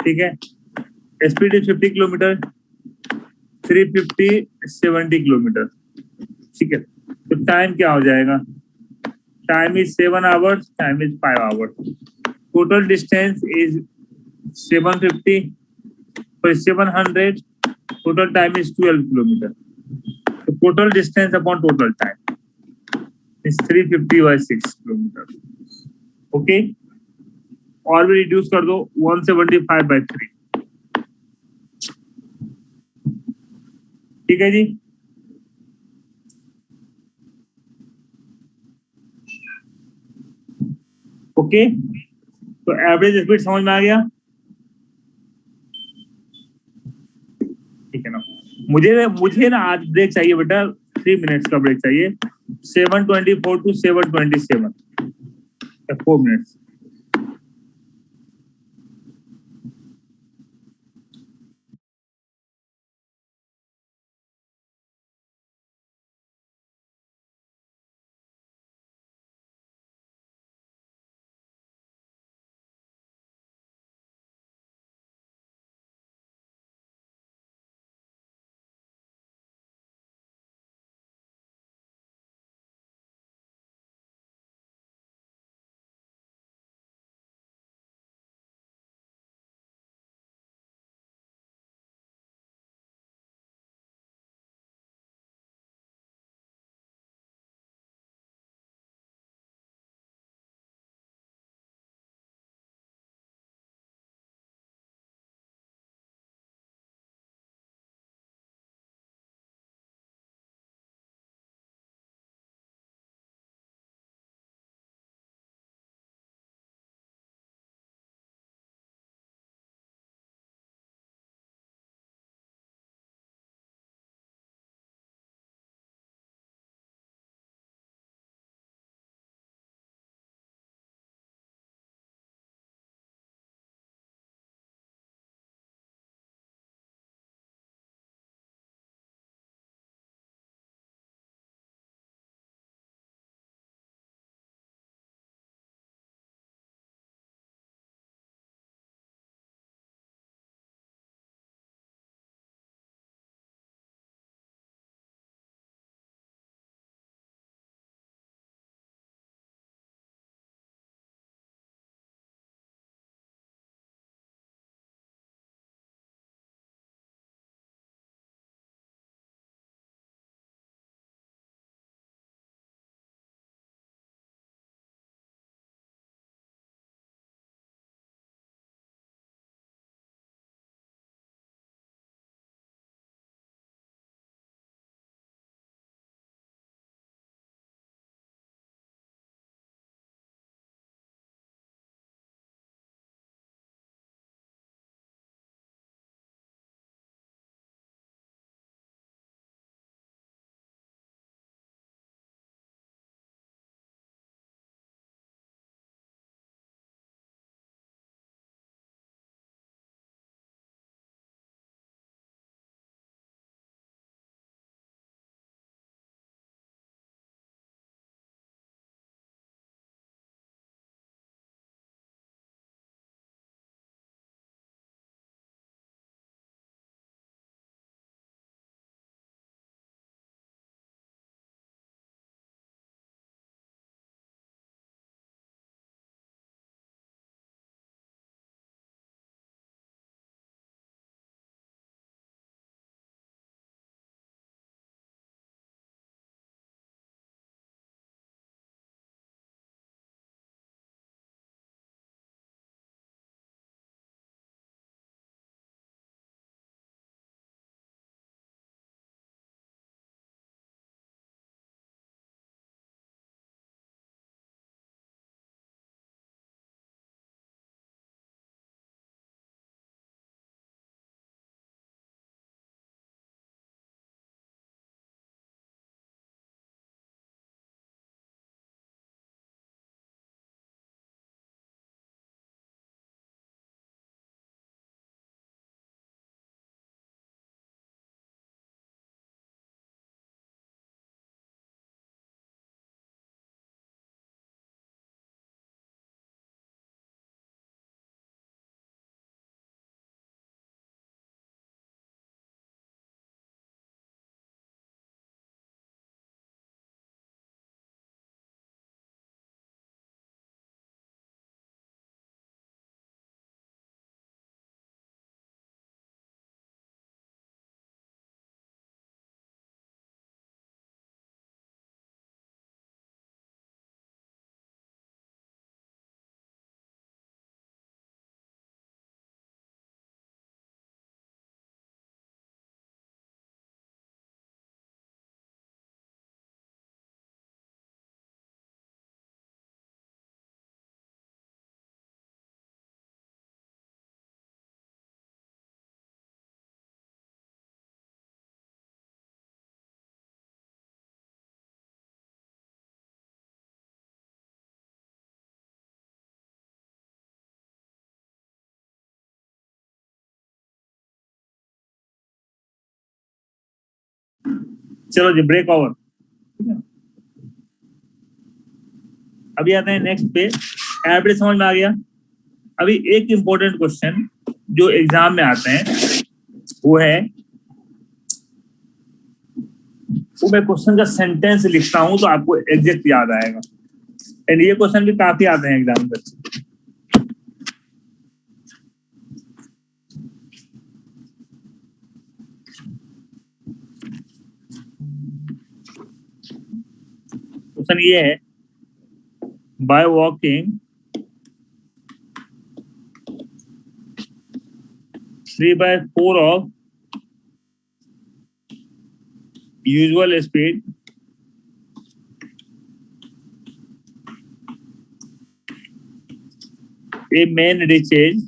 ठीक है. Speed is 50 kilometre, 350 70 kilometre. ठीक है. तो टाइम क्या हो जाएगा. Time is 7 hours, time is 5 hours. Total distance is 750 for 700. Total time is 12 kilometer. So total distance upon total time is 350 by 6 kilometer. Okay. और भी रिड्यूस कर दो 175 by 3. ठीक है जी. ओके. तो एवरेज स्पीड समझ में आ गया. ठीक है ना. मुझे ना आज ब्रेक चाहिए बेटा. 3 मिनट्स का ब्रेक चाहिए. 7:24 to 7:27. 4 मिनट्स. चलो जी, ब्रेक ओवर। ठीक है, अभी आते हैं नेक्स्ट पे। एवरेज समझ में आ गया। अभी एक इंपॉर्टेंट क्वेश्चन जो एग्जाम में आते हैं वो है, वो मैं क्वेश्चन का सेंटेंस लिखता हूं तो आपको एग्जैक्ट याद आएगा। एंड ये क्वेश्चन भी काफी आते हैं एग्जाम में। क्वेश्चन ये है, by walking 3/4 of usual speed, a man reaches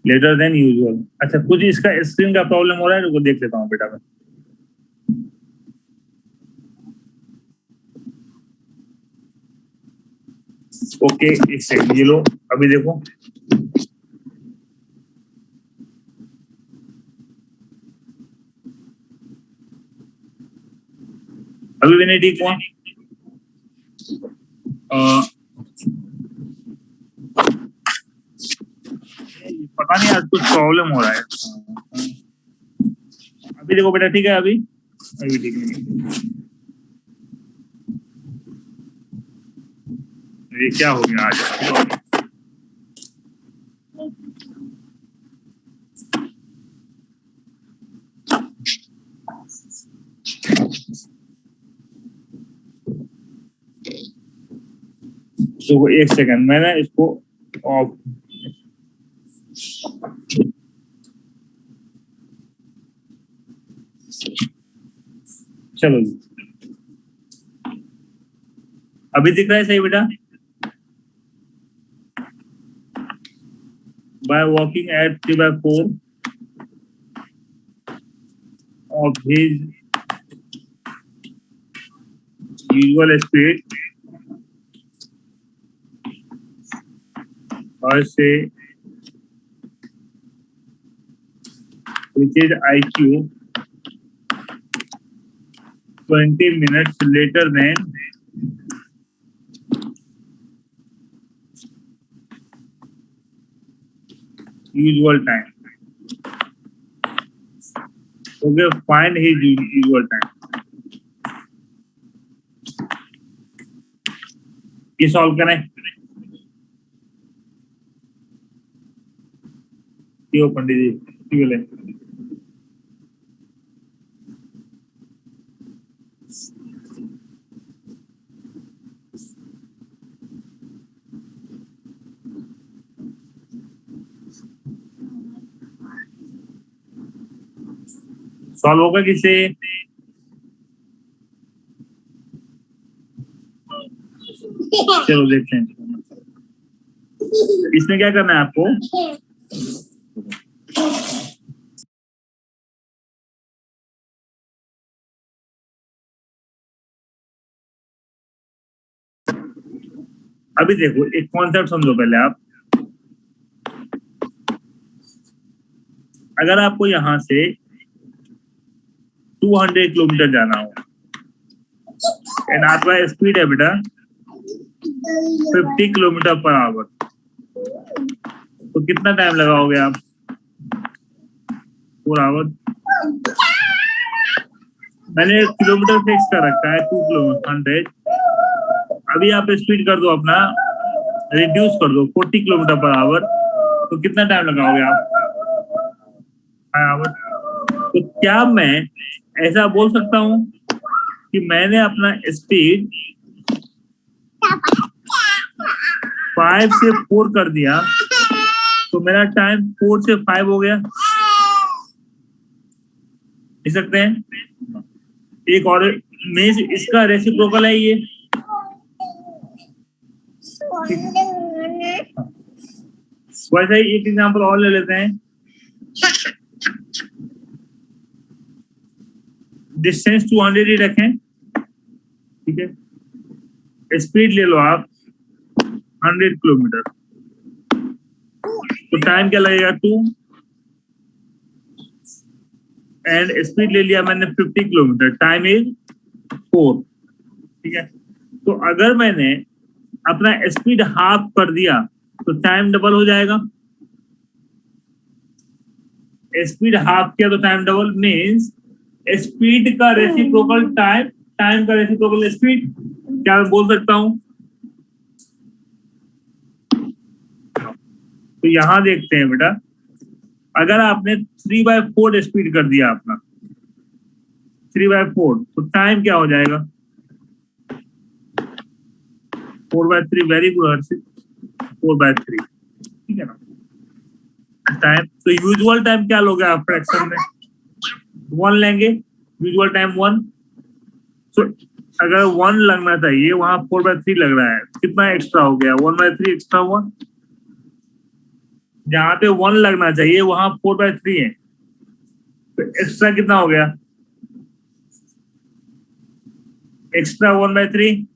later than usual। अच्छा, कुछ इसका स्क्रीन का प्रॉब्लम हो रहा है, रुको देख लेता हूँ बेटा मैं। ओके, एक सेकंड, ये लो, अभी देखो। अभी भी नहीं ठीक हुआ। पता नहीं आज कुछ प्रॉब्लम हो रहा है। अभी देखो बेटा, ठीक है, अभी ठीक नहीं। ये क्या हो गया आज? तो एक सेकंड, मैंने इसको ऑफ। चलो जी, अभी दिख रहा है सही बेटा? by walking at 3/4 of his usual speed, or say which is IQ 20 minutes later than usual time। Okay, find his usual time। ये सॉल्व करें। क्यों पंडित जी, क्यों बोले? सॉल्व होगा किसे? चलो देखते हैं। इसमें क्या करना है आपको? अभी देखो, एक कॉन्सेप्ट समझो पहले आप। अगर आपको यहां से 200 किलोमीटर जाना हो एंड आपका स्पीड है बेटा 50 किलोमीटर पर आवर, तो कितना टाइम लगाओगे आप? 4 आवर। मैंने किलोमीटर फिक्स कर रखा है 2 किलोमीटर 100। अभी आप स्पीड कर दो अपना, रिड्यूस कर दो 40 किलोमीटर पर आवर, तो कितना टाइम लगाओगे आप? 5 आवर। तो क्या मैं ऐसा बोल सकता हूं कि मैंने अपना स्पीड 5 से 4 कर दिया तो मेरा टाइम 4 से 5 हो गया? लिख सकते हैं। एक और मीन्स इसका रेसिप्रोकल है ये। वैसे ही एक एग्जांपल और ले लेते हैं। डिस्टेंस 200 ही रखें, ठीक है। स्पीड ले लो आप 100 किलोमीटर, तो टाइम क्या लगेगा 2, एंड स्पीड ले लिया मैंने 50 किलोमीटर, टाइम इज 4, ठीक है। तो अगर मैंने अपना स्पीड हाफ कर दिया तो टाइम डबल हो जाएगा। स्पीड हाफ किया तो टाइम डबल, मीन्स स्पीड का रेसिप्रोकल टाइम, टाइम का रेसिप्रोकल स्पीड, क्या मैं बोल सकता हूं? तो यहां देखते हैं बेटा, अगर आपने 3/4 स्पीड कर दिया अपना 3/4, तो टाइम क्या हो जाएगा? 4/3। वेरी गुड हर्षित, 4/3, ठीक है ना। टाइम तो यूजुअल टाइम क्या लोगे आप फ्रैक्शन में? 1 लेंगे, यूजुअल टाइम 1। तो अगर 1 लगना चाहिए, वहां 4/3 लग रहा है, कितना एक्स्ट्रा हो गया? 1/3 एक्स्ट्रा हुआ। जहां पे 1 लगना चाहिए वहां 4/3 है, तो एक्स्ट्रा कितना हो गया? एक्स्ट्रा 1/3,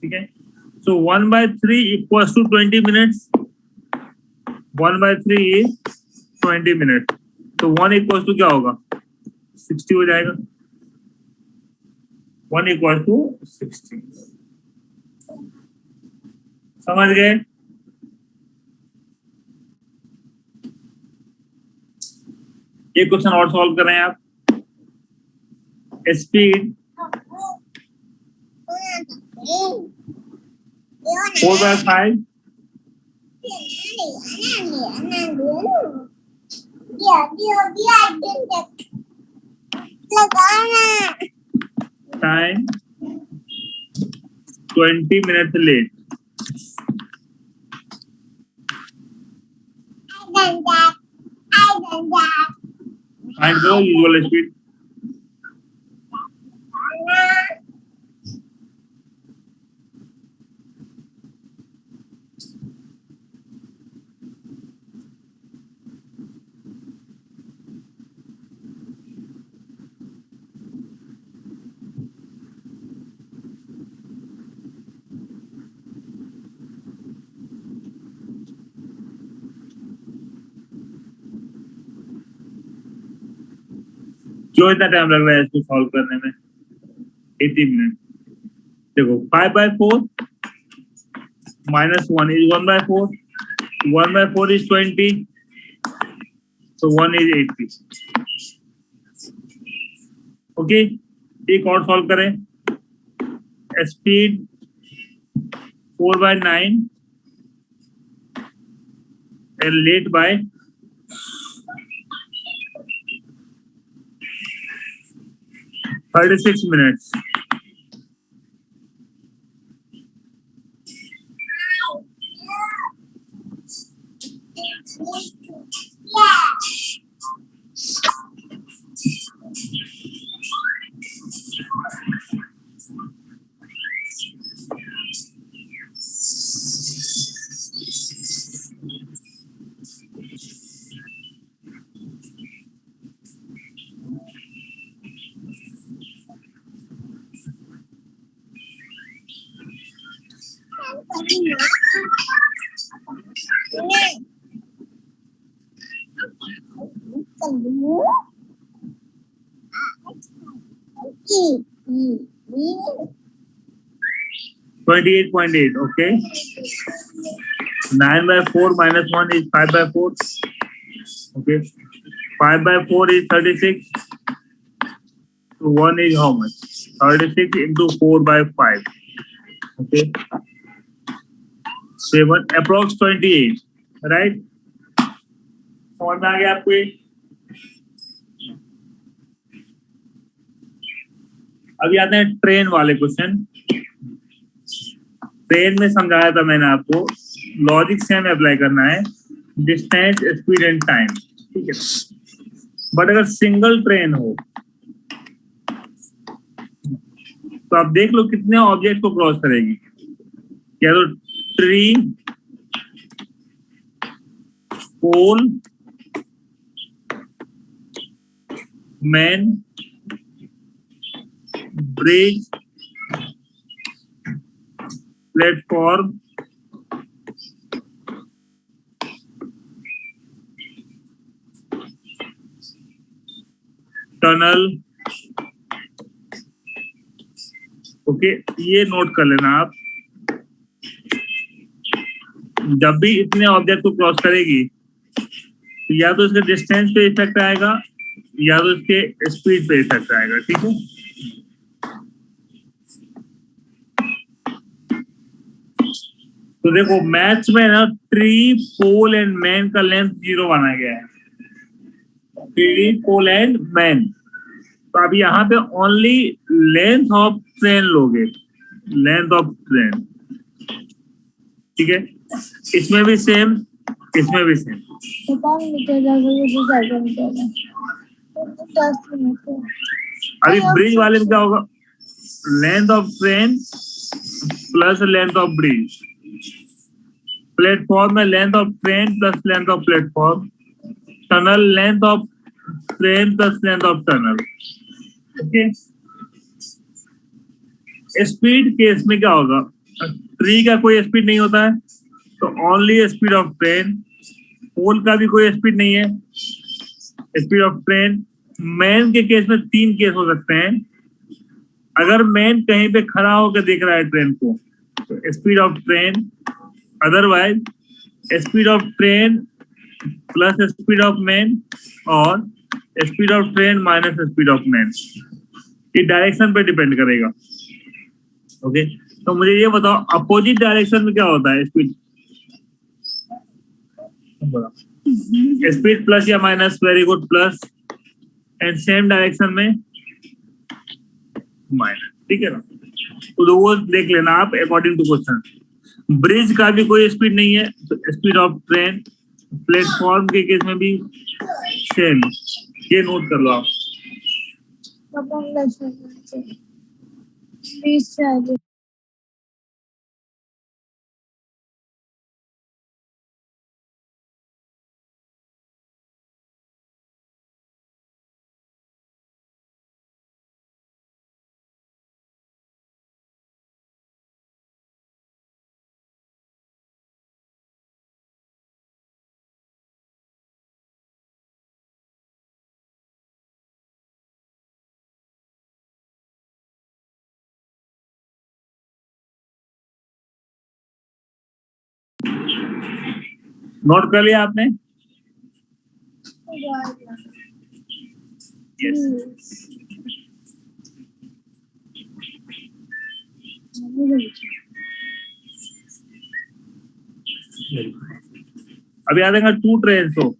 ठीक है। So 1/3 equals to 20 minutes. 1/3 is 20 minute, तो 1 इक्वल्स टू क्या होगा? 60 हो जाएगा। 1 इक्वल्स टू 60, समझ गए? एक क्वेश्चन और सॉल्व कर रहे हैं आप। Speed 4/5, time 20 minute late. Find करो यूजुअल स्पीड। क्यों इतना टाइम लग रहा है इसको सॉल्व करने में? 80 मिनट। देखो 5/4 minus 1 is 1/4, 1/4 is 20, so 1 is 80। Okay, एक और सॉल्व करें। Speed 4/9 and late by 36 minutes। (28.8), okay. 9/4 minus 1 is 5/4, okay. 5/4 is 36, so 1 is how much? 36 into 4/5, okay. 7 approx 28, right? समझ में आ गया आपको? अभी आते हैं ट्रेन वाले क्वेश्चन। ट्रेन में समझाया था मैंने आपको, लॉजिक सेम अप्लाई करना है, डिस्टेंस, स्पीड एंड टाइम, ठीक है। बट अगर सिंगल ट्रेन हो तो आप देख लो कितने ऑब्जेक्ट को क्रॉस करेगी। या तो tree, pole, man, bridge, platform, tunnel. Okay, ये नोट कर लेना आप। जब भी इतने ऑब्जेक्ट को क्रॉस करेगी तो या तो इसके डिस्टेंस पे इफेक्ट आएगा या तो इसके स्पीड पे इफेक्ट आएगा। ठीक है, तो देखो मैथ्स में ना ट्री, पोल एंड मैन का लेंथ 0 माना गया है। Tree, pole and man. तो अब यहाँ पे ओनली लेंथ ऑफ ट्रेन लोगे, लेंथ ऑफ ट्रेन। ठीक है, इसमें भी सेम, इसमें भी सेम। अभी ब्रिज वाले में क्या होगा? Length of train plus length of bridge. Platform में length of train plus length of platform. Tunnel, length of train plus length of tunnel. Okay, speed case में क्या होगा? ट्री का कोई स्पीड नहीं होता है तो ओनली स्पीड ऑफ ट्रेन। पोल का भी कोई स्पीड नहीं है, स्पीड ऑफ ट्रेन। मैन के केस में 3 केस हो सकते हैं। अगर मैन कहीं पे खड़ा होकर देख रहा है ट्रेन को तो speed of train, otherwise speed of train plus speed of man और speed of train minus speed of man. ये डायरेक्शन पे डिपेंड करेगा। ओके, तो मुझे ये बताओ अपोजिट डायरेक्शन में क्या होता है? स्पीड, स्पीड प्लस या minus? Very good, plus. And same direction में माइनस। ठीक है ना, तो वो देख लेना आप अकॉर्डिंग टू क्वेश्चन। ब्रिज का भी कोई स्पीड नहीं है तो स्पीड ऑफ ट्रेन। प्लेटफॉर्म के केस में भी सेम, ये नोट कर लो आप। नोट कर लिया आपने? यस। अभी आ जाएगा 2 ट्रेन। तो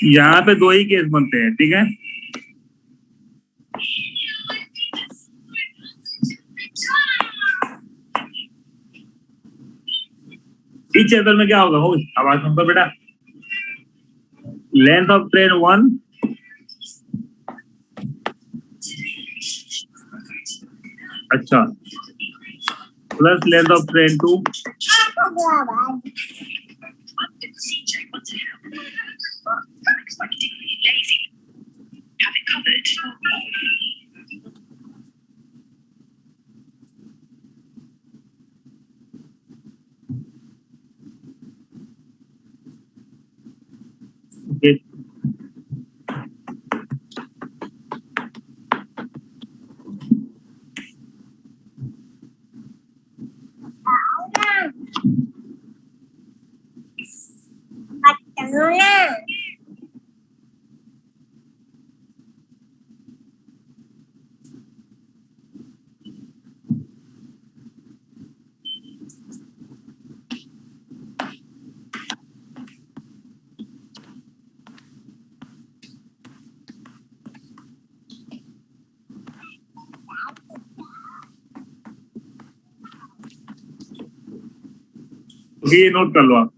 यहाँ पे 2 ही केस बनते हैं। ठीक है, इस चैप्टर में क्या होगा? हो आवाज सुन बेटा। लेंथ ऑफ ट्रेन 1, अच्छा, plus length of train 2, okay. ये नोट कर लो आप।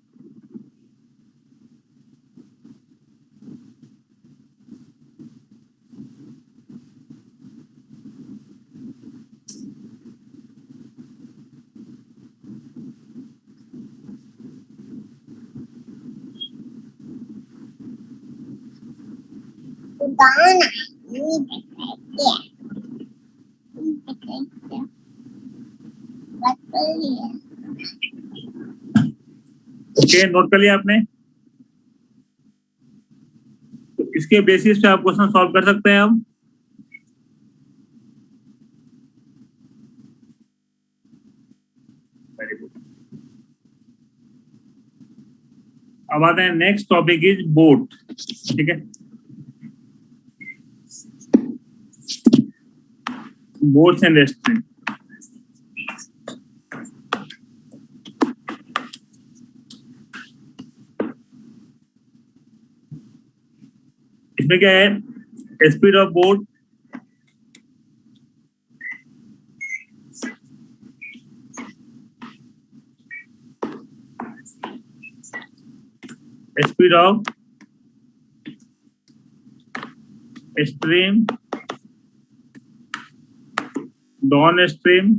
ओके, नोट कर लिया आपने? तो इसके बेसिस पे आप क्वेश्चन सॉल्व कर सकते हैं हम। Very good. अब आते हैं नेक्स्ट टॉपिक इज बोट। ठीक है, बोट्स एंड रेस्टोरेंट। इसमें क्या है? Speed of boat, speed of stream, downstream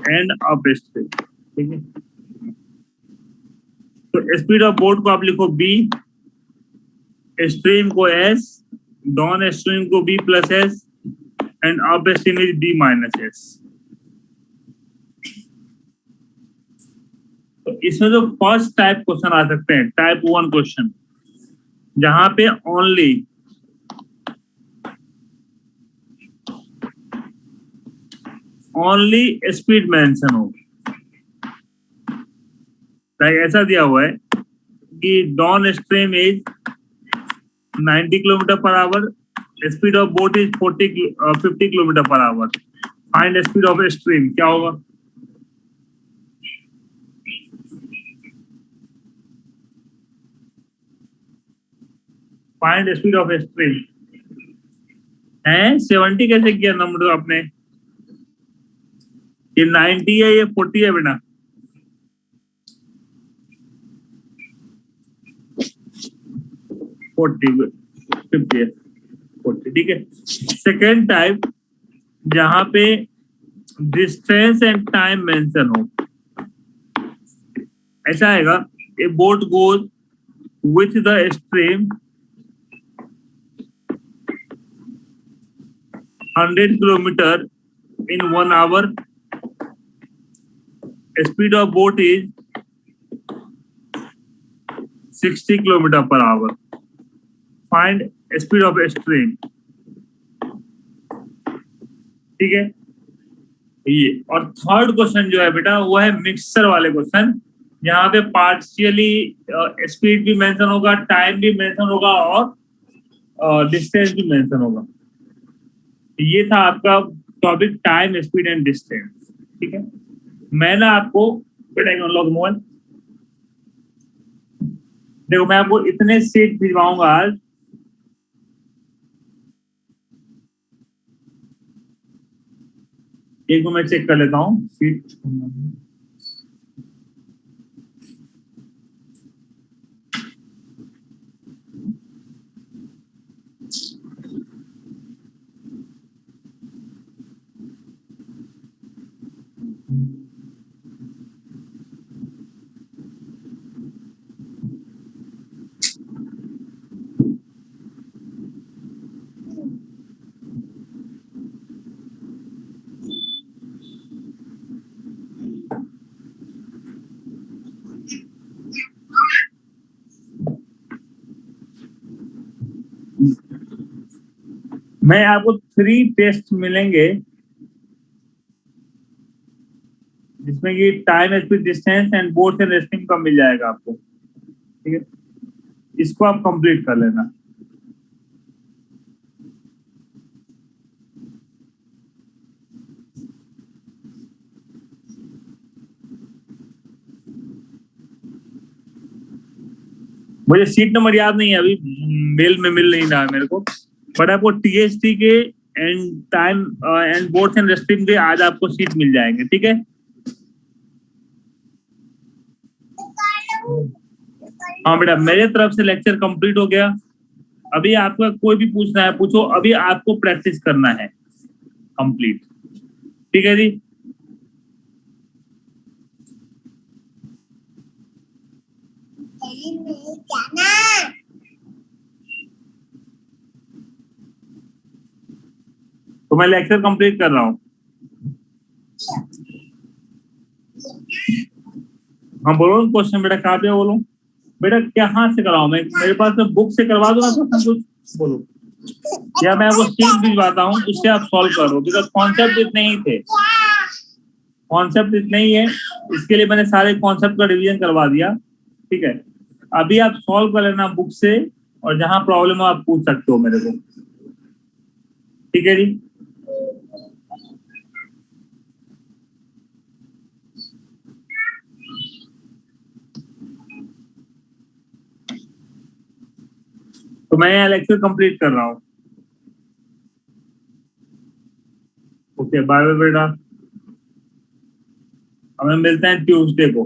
and upstream. ठीक है, तो स्पीड ऑफ बोट को आप लिखो बी, स्ट्रीम को एस, डाउन स्ट्रीम को B plus S and upstream is B minus S. तो इसमें जो फर्स्ट टाइप क्वेश्चन आ सकते हैं, टाइप 1 क्वेश्चन, जहां पे ओनली स्पीड मेंशन हो। ऐसा दिया हुआ है कि down stream is 90 kilometre per our, speed of boat is 50 kilometre per our, find speed of stream. क्या होगा? फाइंड स्पीड ऑफ स्ट्रीम है 70 कैसे किया नंबर आपने? ये 90 है, ये 40 है बेटा। ठीक है। सेकेंड टाइप, जहां पे डिस्टेंस एंड टाइम मेंशन हो। ऐसा आएगा, ए boat goes with the stream 100 kilometre in 1 hour, speed of boat is 60 kilometer per hour, find speed of stream। ठीक है, ये। और थर्ड क्वेश्चन जो है बेटा, वो है मिक्सचर वाले क्वेश्चन, यहाँ पे पार्शियली स्पीड भी मेंशन होगा, टाइम भी मेंशन होगा और डिस्टेंस भी मेंशन होगा। ये था आपका topic, time, speed and distance. ठीक है, मैं ना आपको बेटा लॉग मोबाइल देखो, मैं आपको इतने सीट भिजवाऊंगा आज, एक को मैं चेक कर लेता हूँ सीट। मैं आपको 3 टेस्ट मिलेंगे, जिसमें कि time, speed, distance and boats and resting का मिल जाएगा आपको। ठीक है, इसको आप कंप्लीट कर लेना। मुझे सीट नंबर याद नहीं है, अभी मेल में मिल नहीं रहा है मेरे को, बट आपको टीएसटी के and time and boats and resting के आज आपको सीट मिल जाएंगे। ठीक है, हाँ बेटा, मेरे तरफ से लेक्चर कंप्लीट हो गया। अभी आपका कोई भी पूछना है पूछो, अभी आपको प्रैक्टिस करना है कंप्लीट। ठीक है जी। तो मैं लेक्चर कंप्लीट कर रहा हूँ। हाँ बोलो क्वेश्चन बेटा, कहाँ पे बोलो बेटा, क्या हाथ से कराऊं मैं? मेरे पास में बुक से करवा दो ना क्वेश्चन, कुछ बोलो, या मैं वो शीट भिजवाता हूँ, उससे आप सॉल्व करो, बिकॉज कॉन्सेप्ट इतने ही थे, कॉन्सेप्ट इतने ही है, इसके लिए मैंने सारे कॉन्सेप्ट का रिवीजन करवा दिया। ठीक है, अभी आप सॉल्व कर लेना बुक से, और जहां प्रॉब्लम हो आप पूछ सकते हो मेरे को। ठीक है जी। तो मैं यहाँ लेक्चर कंप्लीट कर रहा हूँ। ओके, बाय बाय बेटा, हमें मिलते हैं ट्यूसडे को।